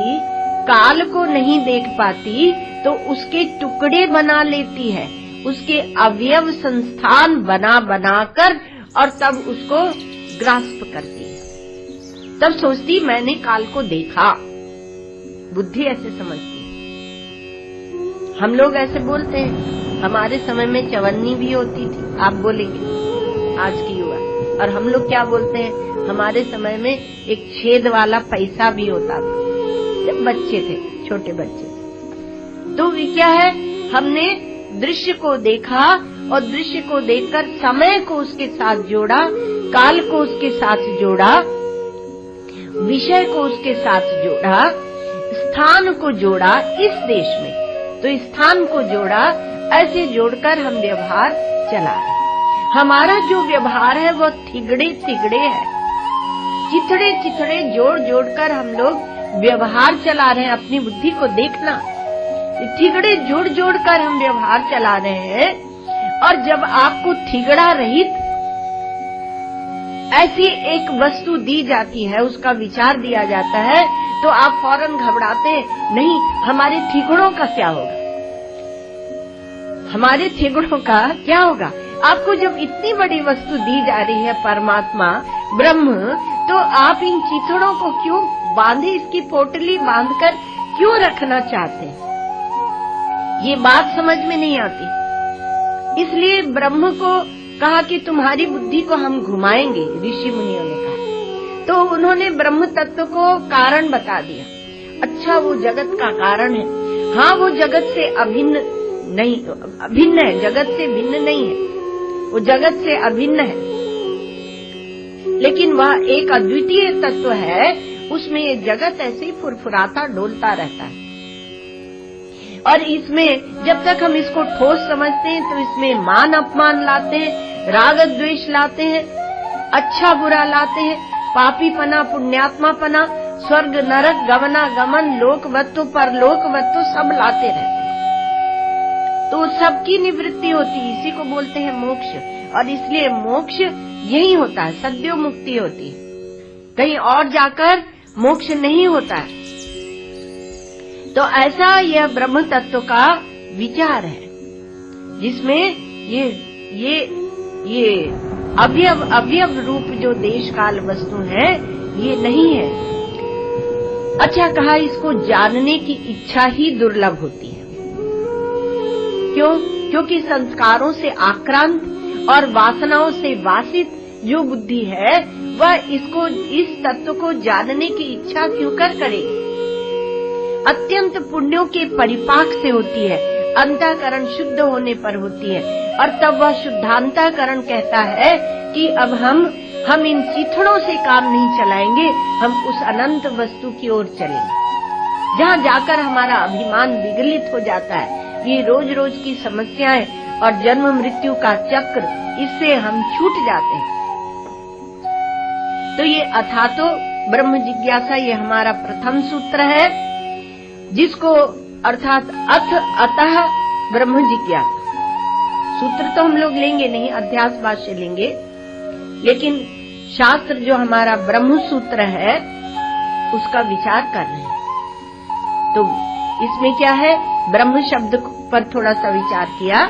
काल को नहीं देख पाती, तो उसके टुकड़े बना लेती है, उसके अवयव संस्थान बना बनाकर, और तब उसको ग्रास्प करती है, तब सोचती मैंने काल को देखा। बुद्धि ऐसे समझती है। हम लोग ऐसे बोलते हैं, हमारे समय में चवन्नी भी होती थी, आप बोलेंगे आज की युवा, और हम लोग क्या बोलते हैं, हमारे समय में एक छेद वाला पैसा भी होता था, जब बच्चे थे, छोटे बच्चे। तो क्या है, हमने दृश्य को देखा, और दृश्य को देखकर समय को उसके साथ जोड़ा, काल को उसके साथ जोड़ा, विषय को उसके साथ जोड़ा, स्थान को जोड़ा इस देश में, तो स्थान को जोड़ा, ऐसे जोड़कर हम व्यवहार चला रहे। हमारा जो व्यवहार है वो थिगड़े थिगड़े है, चिथड़े चिथड़े जोड़ जोड़कर हम लोग व्यवहार चला रहे हैं। अपनी बुद्धि को देखना, थिगड़े जोड़ जोड़कर हम व्यवहार चला रहे हैं। और जब आपको थिगड़ा रहित ऐसी एक वस्तु दी जाती है, उसका विचार दिया जाता है, तो आप फौरन घबराते हैं, नहीं हमारे थिगड़ों का क्या होगा, हमारे थिगड़ों का क्या होगा। आपको जब इतनी बड़ी वस्तु दी जा रही है, परमात्मा ब्रह्म, तो आप इन चिथड़ों को क्यों बांधे, इसकी पोटली बांधकर क्यों रखना चाहते हैं, ये बात समझ में नहीं आती। इसलिए ब्रह्म को कहा कि तुम्हारी बुद्धि को हम घुमाएंगे, ऋषि मुनियों ने कहा। तो उन्होंने ब्रह्म तत्व को कारण बता दिया। अच्छा, वो जगत का कारण है, हाँ वो जगत से अभिन्न नहीं, अभिन्न है, जगत से भिन्न नहीं है, वो जगत से अभिन्न है, लेकिन वह एक अद्वितीय तत्व है, उसमें ये जगत ऐसे ही फुरफुराता डोलता रहता है। और इसमें जब तक हम इसको ठोस समझते हैं, तो इसमें मान अपमान लाते हैं, राग द्वेष लाते हैं, अच्छा बुरा लाते हैं, पापी पना पुण्यात्मा पना, स्वर्ग नरक गमना गमन, लोकवत्तु परलोकवत्तु सब लाते रहते हैं। तो सबकी निवृत्ति होती है, इसी को बोलते हैं मोक्ष। और इसलिए मोक्ष यही होता है, सद्यो मुक्ति होती है, कहीं और जाकर मोक्ष नहीं होता है। तो ऐसा यह ब्रह्म तत्व का विचार है, जिसमें ये अवयव रूप जो देश काल वस्तु है, ये नहीं है। अच्छा कहा, इसको जानने की इच्छा ही दुर्लभ होती है। क्यों? क्योंकि संस्कारों से आक्रांत और वासनाओं से वासित जो बुद्धि है, वह इस तत्व को जानने की इच्छा क्यों करेगी? अत्यंत पुण्यों के परिपाक से होती है, अंतःकरण शुद्ध होने पर होती है, और तब वह शुद्धांतःकरण कहता है कि अब हम इन चिथड़ों से काम नहीं चलाएंगे, हम उस अनंत वस्तु की ओर चलेंगे, जहाँ जाकर हमारा अभिमान विगलित हो जाता है। ये रोज रोज की समस्याएं और जन्म मृत्यु का चक्र, इससे हम छूट जाते हैं। तो ये अथातो ब्रह्म जिज्ञासा, ये हमारा प्रथम सूत्र है, जिसको अर्थात अतः ब्रह्म जिज्ञासा सूत्र तो हम लोग लेंगे नहीं, अध्यास भाष्य लेंगे, लेकिन शास्त्र जो हमारा ब्रह्म सूत्र है उसका विचार कर रहे हैं। तो इसमें क्या है, ब्रह्म शब्द पर थोड़ा सा विचार किया,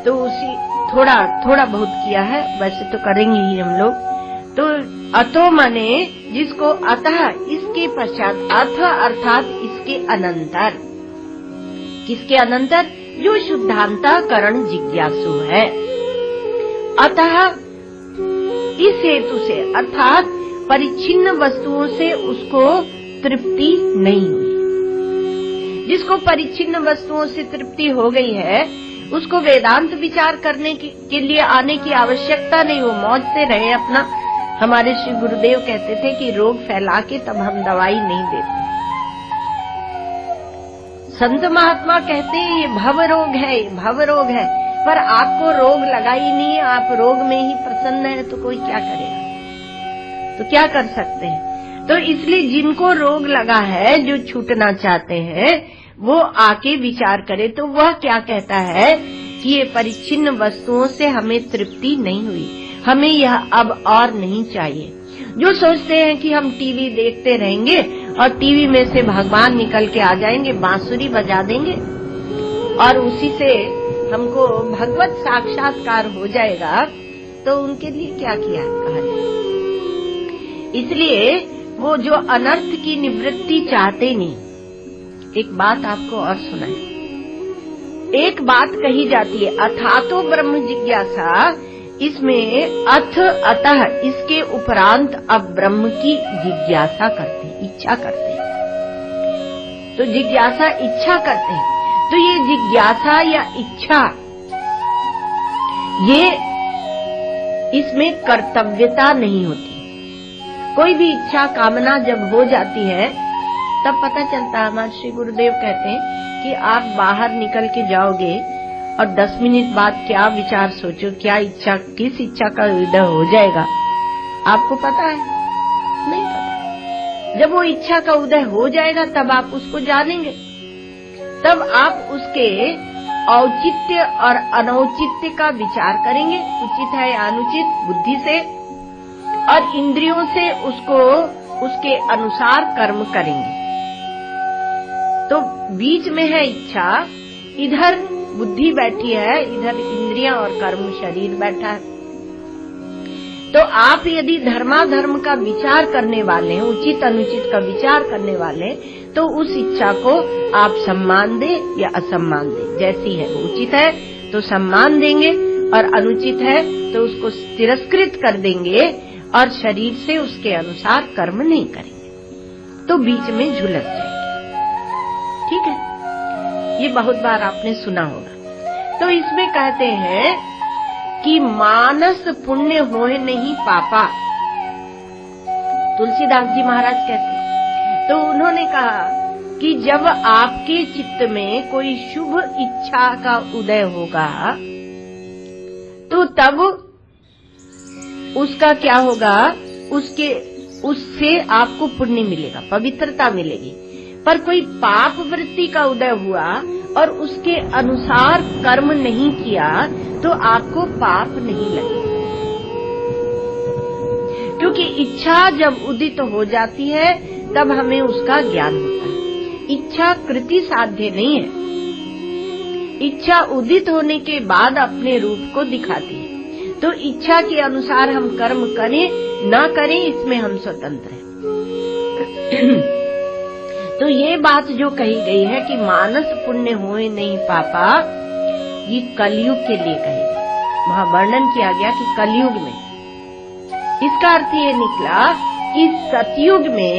तो उसी थोड़ा बहुत किया है, वैसे तो करेंगे ही हम लोग। तो अतो माने जिसको अतः, इसके पश्चात, अथ अर्थात इसके अनंतर, किसके अनंतर? जो शुद्धांतःकरण जिज्ञासु है। अतः इस हेतु से, अर्थात परिच्छिन्न वस्तुओं से उसको तृप्ति नहीं हुई। जिसको परिच्छिन्न वस्तुओं से तृप्ति हो गई है, उसको वेदांत विचार करने के लिए आने की आवश्यकता नहीं, वो मौज से रहे अपना। हमारे श्री गुरुदेव कहते थे कि रोग फैला के तब हम दवाई नहीं देते। संत महात्मा कहते हैं ये भव रोग है, ये भव रोग है, पर आपको रोग लगा ही नहीं, आप रोग में ही प्रसन्न है, तो कोई क्या करेगा? तो क्या कर सकते हैं? तो इसलिए जिनको रोग लगा है, जो छूटना चाहते हैं, वो आके विचार करे। तो वह क्या कहता है कि ये परिच्छिन्न वस्तुओं से हमें तृप्ति नहीं हुई, हमें यह अब और नहीं चाहिए। जो सोचते हैं कि हम टीवी देखते रहेंगे और टीवी में से भगवान निकल के आ जाएंगे, बांसुरी बजा देंगे और उसी से हमको भगवत साक्षात्कार हो जाएगा, तो उनके लिए क्या किया कहा जाए? इसलिए वो जो अनर्थ की निवृत्ति चाहते नहीं। एक बात आपको और सुनाए, एक बात कही जाती है, अथातो ब्रह्म जिज्ञासा, इसमें अथ अतः इसके उपरांत अब ब्रह्म की जिज्ञासा करते हैं, इच्छा करते हैं। तो जिज्ञासा इच्छा करते हैं। तो ये जिज्ञासा या इच्छा, ये इसमें कर्तव्यता नहीं होती। कोई भी इच्छा कामना जब हो जाती है तब पता चलता है। हमारे श्री गुरुदेव कहते हैं कि आप बाहर निकल के जाओगे और 10 मिनट बाद क्या विचार सोचो, क्या इच्छा, किस इच्छा का उदय हो जाएगा, आपको पता है? नहीं पता। जब वो इच्छा का उदय हो जाएगा तब आप उसको जानेंगे, तब आप उसके औचित्य और अनौचित्य का विचार करेंगे, उचित है या अनुचित, बुद्धि से और इंद्रियों से उसको उसके अनुसार कर्म करेंगे। तो बीच में है इच्छा, इधर बुद्धि बैठी है, इधर इंद्रियां और कर्म शरीर बैठा है। तो आप यदि धर्माधर्म का विचार करने वाले हैं, उचित अनुचित का विचार करने वाले, तो उस इच्छा को आप सम्मान दे या असम्मान दे, जैसी है वो उचित है तो सम्मान देंगे और अनुचित है तो उसको तिरस्कृत कर देंगे और शरीर से उसके अनुसार कर्म नहीं करेंगे, तो बीच में झुलस जाएंगे। ठीक है, ये बहुत बार आपने सुना होगा। तो इसमें कहते हैं कि मानस पुण्य होए नहीं पापा, तुलसीदास जी महाराज कहते हैं। तो उन्होंने कहा कि जब आपके चित्त में कोई शुभ इच्छा का उदय होगा तो तब उसका क्या होगा, उससे आपको पुण्य मिलेगा, पवित्रता मिलेगी। पर कोई पाप वृत्ति का उदय हुआ और उसके अनुसार कर्म नहीं किया तो आपको पाप नहीं लगेगा, क्योंकि इच्छा जब उदित हो जाती है तब हमें उसका ज्ञान होता है। इच्छा कृति साध्य नहीं है, इच्छा उदित होने के बाद अपने रूप को दिखाती है। तो इच्छा के अनुसार हम कर्म करें ना करें, इसमें हम स्वतंत्र हैं। तो ये बात जो कही गई है कि मानस पुण्य होए नहीं पापा, ये कलयुग के लिए कही गई। वहाँ वर्णन किया गया कि कलयुग में, इसका अर्थ ये निकला कि सतयुग में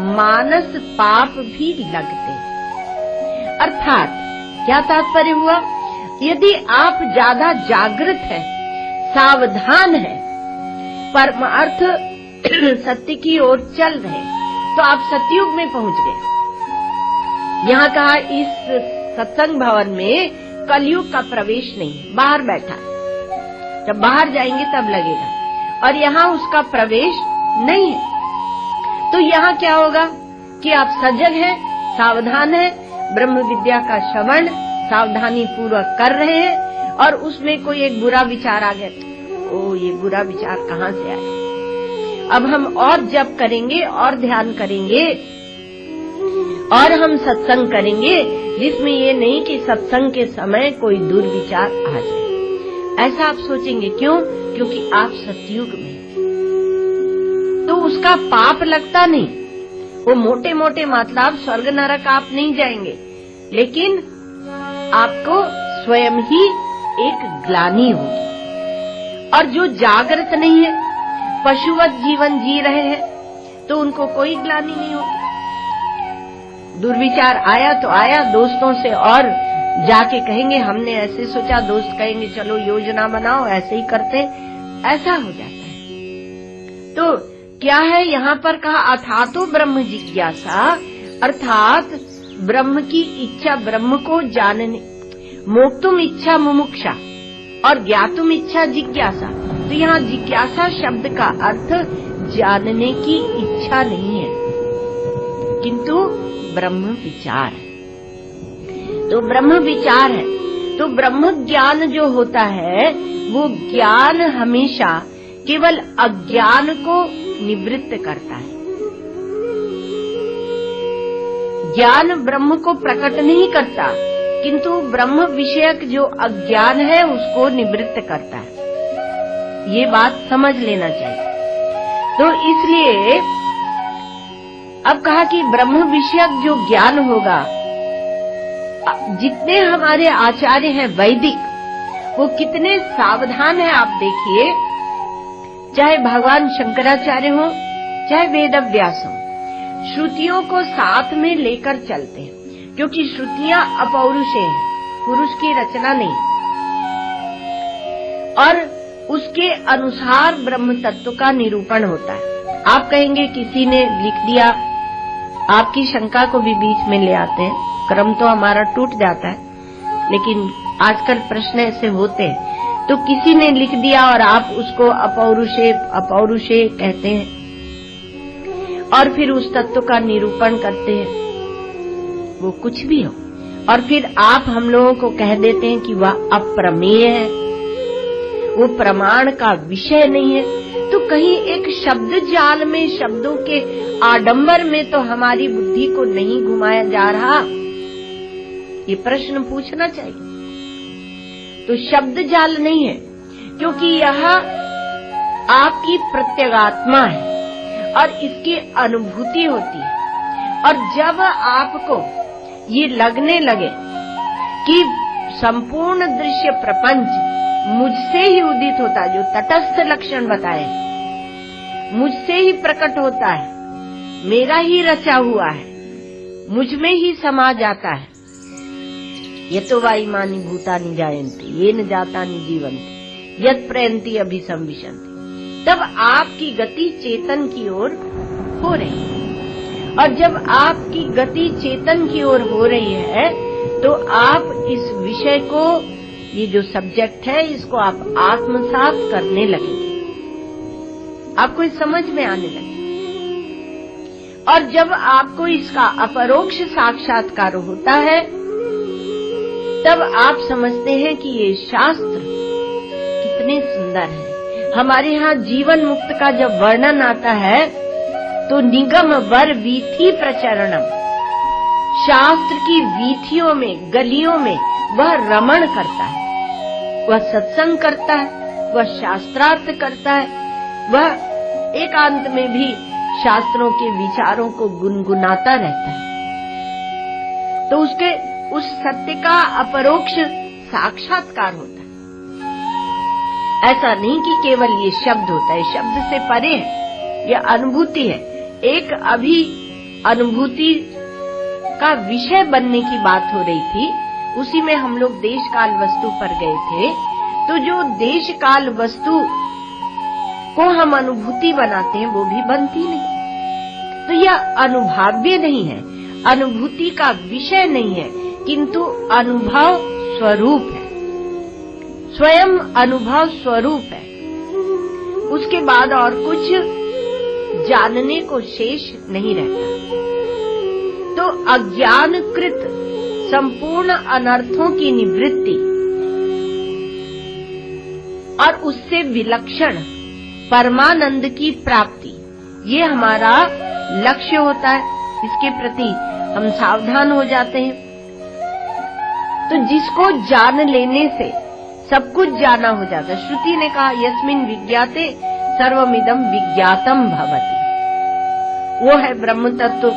मानस पाप भी लगते हैं। अर्थात क्या तात्पर्य हुआ, यदि आप ज्यादा जागृत हैं, सावधान हैं, परमार्थ सत्य की ओर चल रहे, तो आप सतयुग में पहुंच गए। यहाँ कहा इस सत्संग भवन में कलयुग का प्रवेश नहीं, बाहर बैठा, जब बाहर जाएंगे तब लगेगा, और यहाँ उसका प्रवेश नहीं है। तो यहाँ क्या होगा कि आप सजग हैं, सावधान हैं, ब्रह्म विद्या का श्रवण सावधानी पूर्वक कर रहे हैं, और उसमें कोई एक बुरा विचार आ गया, ओ ये बुरा विचार कहाँ से आया, अब हम और जप करेंगे और ध्यान करेंगे और हम सत्संग करेंगे, जिसमें ये नहीं कि सत्संग के समय कोई दुर्विचार आ जाए। ऐसा आप सोचेंगे, क्यों? क्योंकि आप सतयुग में, तो उसका पाप लगता नहीं। वो मोटे मोटे मतलब स्वर्ग नरक आप नहीं जाएंगे, लेकिन आपको स्वयं ही एक ग्लानि होगी। और जो जागृत नहीं है, पशुवत जीवन जी रहे हैं, तो उनको कोई ग्लानि नहीं होगी। दुर्विचार आया तो आया, दोस्तों से और जाके कहेंगे हमने ऐसे सोचा, दोस्त कहेंगे चलो योजना बनाओ, ऐसे ही करते, ऐसा हो जाता है। तो क्या है यहाँ पर कहा, अथातो ब्रह्म जिज्ञासा, अर्थात ब्रह्म की इच्छा, ब्रह्म को जानने, मोक्तुम इच्छा मुमुक्षा और ज्ञातुम इच्छा जिज्ञासा। तो यहाँ जिज्ञासा शब्द का अर्थ जानने की इच्छा नहीं है, किंतु ब्रह्म विचार है। तो ब्रह्म विचार है, तो ब्रह्म ज्ञान जो होता है, वो ज्ञान हमेशा केवल अज्ञान को निवृत्त करता है। ज्ञान ब्रह्म को प्रकट नहीं करता, किंतु ब्रह्म विषयक जो अज्ञान है उसको निवृत्त करता है। ये बात समझ लेना चाहिए। तो इसलिए अब कहा कि ब्रह्म विषयक जो ज्ञान होगा, जितने हमारे आचार्य हैं वैदिक, वो कितने सावधान हैं आप देखिए, चाहे भगवान शंकराचार्य हो, चाहे वेद व्यास हो, श्रुतियों को साथ में लेकर चलते हैं, क्योंकि श्रुतियां अपौरुषेय हैं, पुरुष की रचना नहीं, और उसके अनुसार ब्रह्म तत्व का निरूपण होता है। आप कहेंगे किसी ने लिख दिया, आपकी शंका को भी बीच में ले आते हैं, क्रम तो हमारा टूट जाता है, लेकिन आजकल प्रश्न ऐसे होते हैं। तो किसी ने लिख दिया और आप उसको अपौरुषेय कहते हैं, और फिर उस तत्व का निरूपण करते हैं, वो कुछ भी हो, और फिर आप हम लोगों को कह देते हैं कि वह अप्रमेय है, वो प्रमाण का विषय नहीं है। तो कहीं एक शब्द जाल में, शब्दों के आडंबर में तो हमारी बुद्धि को नहीं घुमाया जा रहा, ये प्रश्न पूछना चाहिए। तो शब्द जाल नहीं है, क्योंकि यह आपकी प्रत्यगात्मा है और इसकी अनुभूति होती है। और जब आपको ये लगने लगे कि संपूर्ण दृश्य प्रपंच मुझसे ही उदित होता है, जो तटस्थ लक्षण बताए, मुझसे ही प्रकट होता है, मेरा ही रचा हुआ है, मुझ में ही समा जाता है, यतो वा इमानि भूतानि जायन्ति येन जातानि जीवन्ति यत् प्रयन्ति अभिसंविशन्ति। तब आपकी गति चेतन की ओर हो रही है, और जब आपकी गति चेतन की ओर हो रही है, तो आप इस विषय को, ये जो सब्जेक्ट है, इसको आप आत्मसात करने लगेंगे, आपको इस समझ में आने लगे। और जब आपको इसका अपरोक्ष साक्षात्कार होता है, तब आप समझते हैं कि ये शास्त्र कितने सुंदर है। हमारे यहाँ जीवन मुक्त का जब वर्णन आता है, तो निगम वर वीथि प्रचरणम, शास्त्र की वीथियों में, गलियों में वह रमण करता है, वह सत्संग करता है, वह शास्त्रार्थ करता है, वह एकांत में भी शास्त्रों के विचारों को गुनगुनाता रहता है। तो उसके उस सत्य का अपरोक्ष साक्षात्कार होता है। ऐसा नहीं कि केवल ये शब्द होता है, शब्द से परे है, यह अनुभूति है। एक अभी अनुभूति का विषय बनने की बात हो रही थी, उसी में हम लोग देश काल वस्तु पर गए थे। तो जो देश काल वस्तु को हम अनुभूति बनाते हैं वो भी बनती नहीं। तो यह अनुभाव्य नहीं है, अनुभूति का विषय नहीं है, किंतु अनुभव स्वरूप है, स्वयं अनुभव स्वरूप है। उसके बाद और कुछ जानने को शेष नहीं रहता। तो अज्ञानकृत संपूर्ण अनर्थों की निवृत्ति और उससे विलक्षण परमानंद की प्राप्ति, ये हमारा लक्ष्य होता है। इसके प्रति हम सावधान हो जाते हैं। तो जिसको जान लेने से सब कुछ जाना हो जाता है। श्रुति ने कहा यस्मिन् विज्ञाते सर्वमिदं विज्ञातम भवति, वो है ब्रह्म तत्व,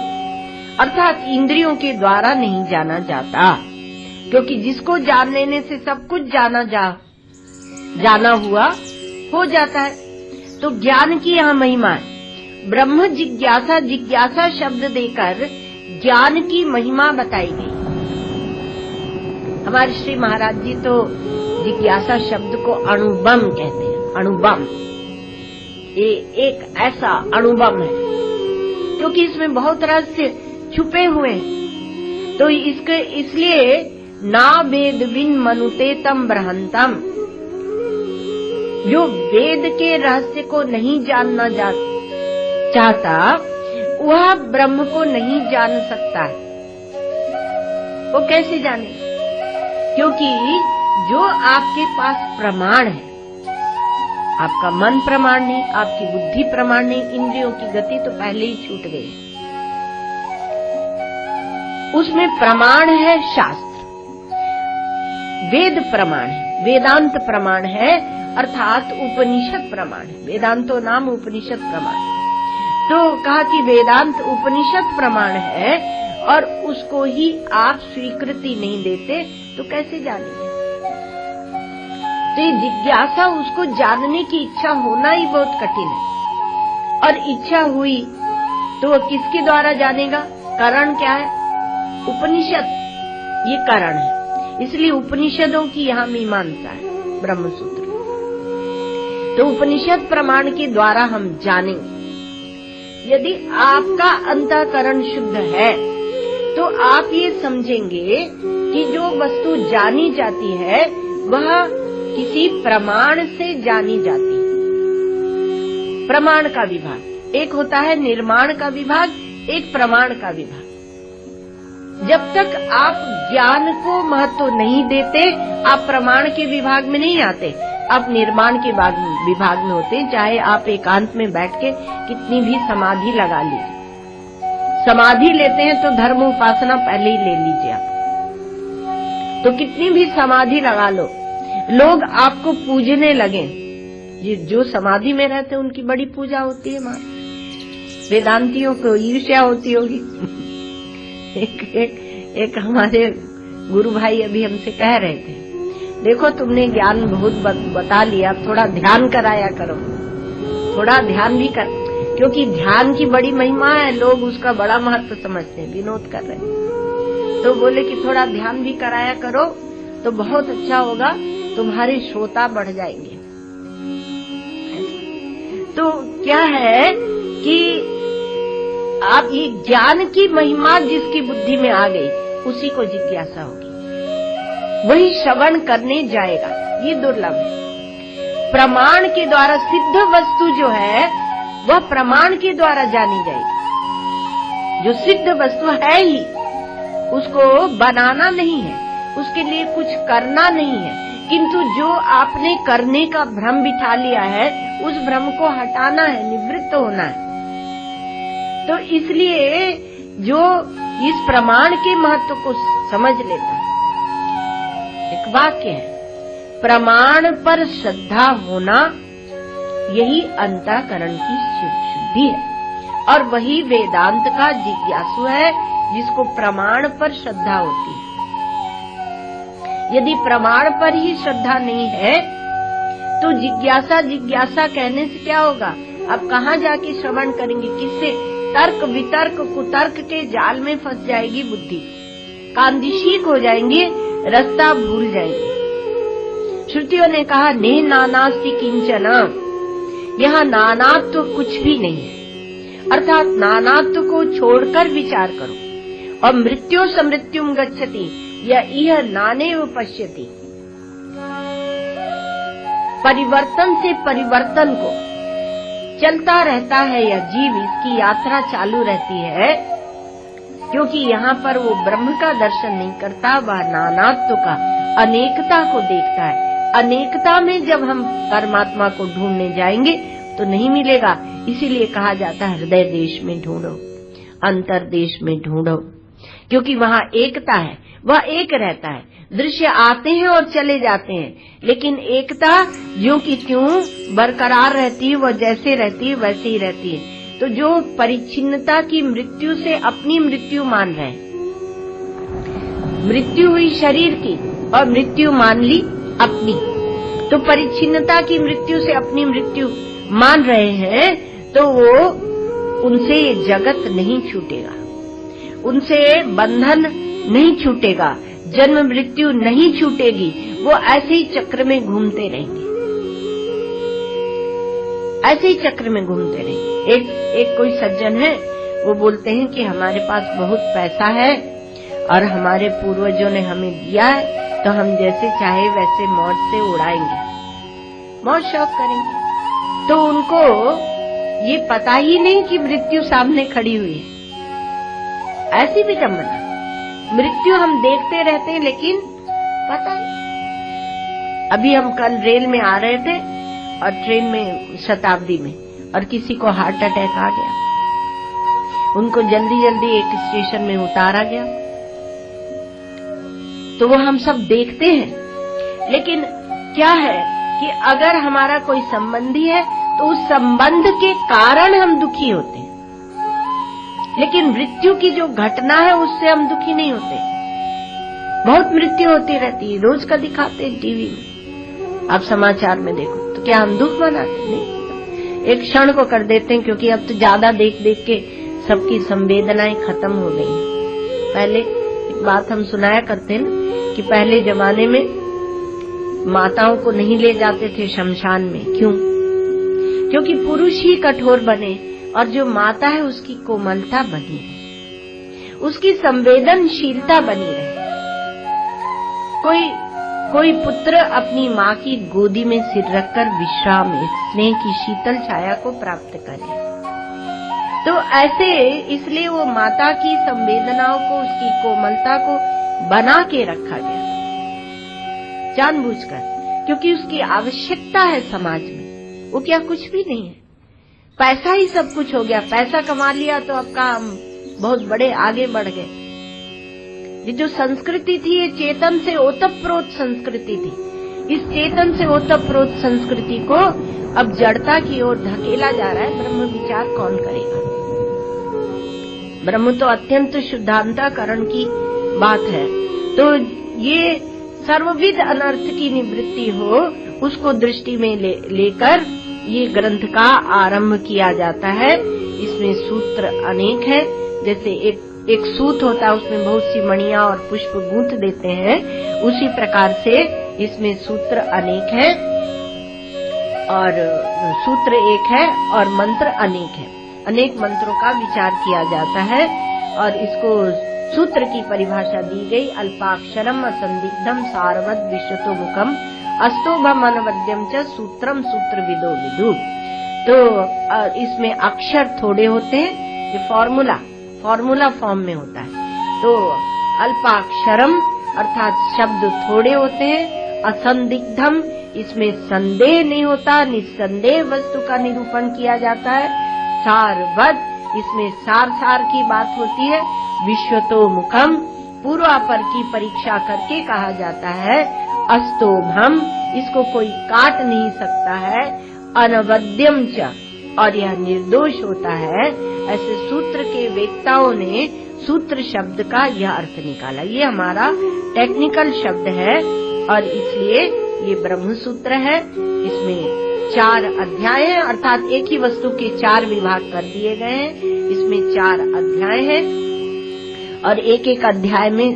अर्थात इंद्रियों के द्वारा नहीं जाना जाता, क्योंकि जिसको जान लेने से सब कुछ जाना हुआ हो जाता है। तो ज्ञान की यहाँ महिमा है। ब्रह्म जिज्ञासा, जिज्ञासा शब्द देकर ज्ञान की महिमा बताई गई। हमारे श्री महाराज जी तो जिज्ञासा शब्द को अणुबम कहते हैं। अणुबम ये एक ऐसा अणुबम है क्योंकि इसमें बहुत रहस्य छुपे हुए हैं। तो इसके इसलिए ना वेद विन मनुते तम ब्रहंतम, जो वेद के रहस्य को नहीं जानना चाहता वह ब्रह्म को नहीं जान सकता है। वो कैसे जाने? क्योंकि जो आपके पास प्रमाण है, आपका मन प्रमाण नहीं, आपकी बुद्धि प्रमाण नहीं, इंद्रियों की गति तो पहले ही छूट गई। उसमें प्रमाण है शास्त्र, वेद प्रमाण है, वेदांत प्रमाण है, अर्थात उपनिषद प्रमाण है। वेदांतो नाम उपनिषद प्रमाण। तो कहा कि वेदांत उपनिषद प्रमाण है और उसको ही आप स्वीकृति नहीं देते तो कैसे जानेंगे? तो ये जिज्ञासा, उसको जानने की इच्छा होना ही बहुत कठिन है। और इच्छा हुई तो वो किसके द्वारा जानेगा? कारण क्या है? उपनिषद, ये कारण है। इसलिए उपनिषदों की यहाँ मीमांसा है, ब्रह्मसूत्र। तो उपनिषद प्रमाण के द्वारा हम जानेंगे। यदि आपका अंतःकरण शुद्ध है तो आप ये समझेंगे कि जो वस्तु जानी जाती है वह किसी प्रमाण से जानी जाती है। प्रमाण का विभाग एक होता है, निर्माण का विभाग, एक प्रमाण का विभाग। जब तक आप ज्ञान को महत्व नहीं देते, आप प्रमाण के विभाग में नहीं आते, आप निर्माण के विभाग में होते हैं। चाहे आप एकांत में बैठ के कितनी भी समाधि लगा लीजिए, समाधि लेते हैं तो धर्म उपासना पहले ही ले लीजिए आप, तो कितनी भी समाधि लगा लो, लोग आपको पूजने लगे। जो समाधि में रहते हैं उनकी बड़ी पूजा होती है। वेदांतियों को ईर्ष्या होती होगी। एक हमारे गुरु भाई अभी हमसे कह रहे थे, देखो तुमने ज्ञान बहुत बता लिया, थोड़ा ध्यान कराया करो, थोड़ा ध्यान भी कर, क्योंकि ध्यान की बड़ी महिमा है, लोग उसका बड़ा महत्व समझते हैं, विनोद कर रहे हैं। तो बोले कि थोड़ा ध्यान भी कराया करो तो बहुत अच्छा होगा, तुम्हारे श्रोता बढ़ जाएंगे। तो क्या है कि आप ये ज्ञान की महिमा जिसकी बुद्धि में आ गई उसी को जिज्ञासा होगी, वही श्रवण करने जाएगा। ये दुर्लभ है। प्रमाण के द्वारा सिद्ध वस्तु जो है वह प्रमाण के द्वारा जानी जाएगी। जो सिद्ध वस्तु है ही, उसको बनाना नहीं है, उसके लिए कुछ करना नहीं है, किंतु जो आपने करने का भ्रम बिठा लिया है उस भ्रम को हटाना है, निवृत्त होना है। तो इसलिए जो इस प्रमाण के महत्व को समझ लेता है। एक वाक्य है, प्रमाण पर श्रद्धा होना यही अंतःकरण की शुद्धि है, और वही वेदांत का जिज्ञासु है जिसको प्रमाण पर श्रद्धा होती है। यदि प्रमाण पर ही श्रद्धा नहीं है तो जिज्ञासा कहने से क्या होगा? अब कहाँ जाके श्रवण करेंगे? किससे? तर्क वितर्क कुतर्क के जाल में फंस जाएगी बुद्धि, कांदिशीक हो जाएंगे, रास्ता भूल जाएंगे। श्रुतियों ने कहा नेह नानास्ति किंचन, यहाँ नानात्व कुछ भी नहीं है, अर्थात नानात्व को छोड़कर विचार करो। और मृत्यु समृत्युम गच्छति यह नानेव पश्यति, परिवर्तन से परिवर्तन को चलता रहता है यह जीव, इसकी यात्रा चालू रहती है, क्योंकि यहाँ पर वो ब्रह्म का दर्शन नहीं करता, वह नानात्व का, अनेकता को देखता है। अनेकता में जब हम परमात्मा को ढूंढने जाएंगे तो नहीं मिलेगा, इसीलिए कहा जाता है हृदय देश में ढूंढो, अंतर देश में ढूंढो, क्योंकि वहाँ एकता है, वह एक रहता है। दृश्य आते हैं और चले जाते हैं, लेकिन एकता ज्यों की त्यों बरकरार रहती है, वह जैसे रहती है वैसे ही रहती है। तो जो परिच्छिन्नता की मृत्यु से अपनी मृत्यु मान रहे हैं, मृत्यु हुई शरीर की और मृत्यु मान ली अपनी, तो परिच्छिन्नता की मृत्यु से अपनी मृत्यु मान रहे हैं, तो वो उनसे ये जगत नहीं छूटेगा, उनसे बंधन नहीं छूटेगा, जन्म मृत्यु नहीं छूटेगी, वो ऐसे ही चक्र में घूमते रहेंगे, ऐसे ही चक्र में घूमते रहेंगे। एक कोई सज्जन है, वो बोलते हैं कि हमारे पास बहुत पैसा है और हमारे पूर्वजों ने हमें दिया है, तो हम जैसे चाहे वैसे मौज से उड़ाएंगे, मौज शौक करेंगे। तो उनको ये पता ही नहीं कि मृत्यु सामने खड़ी हुई है। ऐसी भी विडंबना, मृत्यु हम देखते रहते हैं लेकिन पता नहीं। अभी हम कल रेल में आ रहे थे और ट्रेन में शताब्दी में, और किसी को हार्ट अटैक आ गया, उनको जल्दी जल्दी एक स्टेशन में उतारा गया। तो वो हम सब देखते हैं, लेकिन क्या है कि अगर हमारा कोई संबंधी है तो उस संबंध के कारण हम दुखी होते हैं, लेकिन मृत्यु की जो घटना है उससे हम दुखी नहीं होते। बहुत मृत्यु होती रहती है, रोज का दिखाते हैं टीवी में, आप समाचार में देखो, तो क्या हम दुख मनाते? नहीं, एक क्षण को कर देते हैं, क्योंकि अब तो ज्यादा देख देख के सबकी संवेदनाएं खत्म हो गई हैं। पहले एक बात हम सुनाया करते हैं कि पहले जमाने में माताओं को नहीं ले जाते थे शमशान में। क्यों? क्योंकि पुरुष ही कठोर बने और जो माता है उसकी कोमलता बनी रहे, उसकी संवेदनशीलता बनी रहे। कोई पुत्र अपनी माँ की गोदी में सिर रखकर विश्राम, स्नेह की शीतल छाया को प्राप्त करे। तो ऐसे इसलिए वो माता की संवेदनाओं को, उसकी कोमलता को बना के रखा गया जानबूझकर, क्योंकि उसकी आवश्यकता है समाज में। वो क्या कुछ भी नहीं है, पैसा ही सब कुछ हो गया। पैसा कमा लिया तो आपका हम बहुत बड़े आगे बढ़ गए। ये जो संस्कृति थी ये चेतन से ओतप्रोत संस्कृति थी। इस चेतन से ओतप्रोत संस्कृति को अब जड़ता की ओर धकेला जा रहा है। ब्रह्म विचार कौन करेगा? ब्रह्म तो अत्यंत शुद्धांतकरण की बात है। तो ये सर्वविध अनर्थ की निवृत्ति हो, उसको दृष्टि में लेकर ये ग्रंथ का आरंभ किया जाता है। इसमें सूत्र अनेक है, जैसे एक सूत होता है उसमें बहुत सी मणियां और पुष्प गूंथ देते हैं, उसी प्रकार से इसमें सूत्र अनेक है और सूत्र एक है और मंत्र अनेक है। अनेक मंत्रों का विचार किया जाता है और इसको सूत्र की परिभाषा दी गई। अल्पाक्षरम असंदिग्धम सारवद विश्वतो मुखम अस्तोभम अनवद्यम च सूत्रम सूत्र विदो विदु। तो इसमें अक्षर थोड़े होते हैं, ये फॉर्मूला फॉर्म में होता है। तो अल्पाक्षरम अर्थात शब्द थोड़े होते हैं। असंदिग्धम, इसमें संदेह नहीं होता, निस्संदेह वस्तु का निरूपण किया जाता है। सारवद, इसमें सार की बात होती है, विश्वतो मुखम, पूर्वापर की परीक्षा करके कहा जाता है। अस्तोभम, इसको कोई काट नहीं सकता है। अनवद्यम च, और यह निर्दोष होता है। ऐसे सूत्र के वेत्ताओं ने सूत्र शब्द का यह अर्थ निकाला। ये हमारा टेक्निकल शब्द है और इसलिए ये ब्रह्म सूत्र है। इसमें 4 अध्याय हैं, अर्थात एक ही वस्तु के 4 विभाग कर दिए गए हैं। इसमें 4 अध्याय हैं और एक एक अध्याय में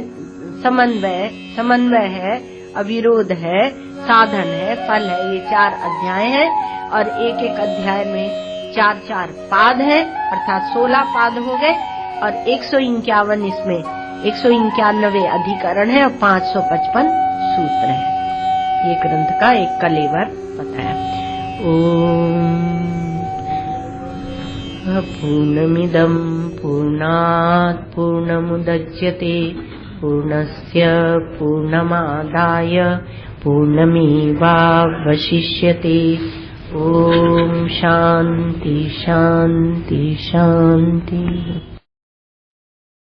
समन्वय है, अविरोध है, साधन है, फल है। ये 4 अध्याय हैं और एक एक अध्याय में 4-4 पाद हैं, अर्थात 16 पाद हो गए और 151 इसमें 191 अधिकरण है और 555 सूत्र है। ये ग्रंथ का एक कलेवर बताया। ओम पूर्णमिदं पूर्णात् पूर्णमुदच्यते पूर्णस्य पूर्णमादाय पूर्णमेवावशिष्यते। ओम शांति शांति शांति।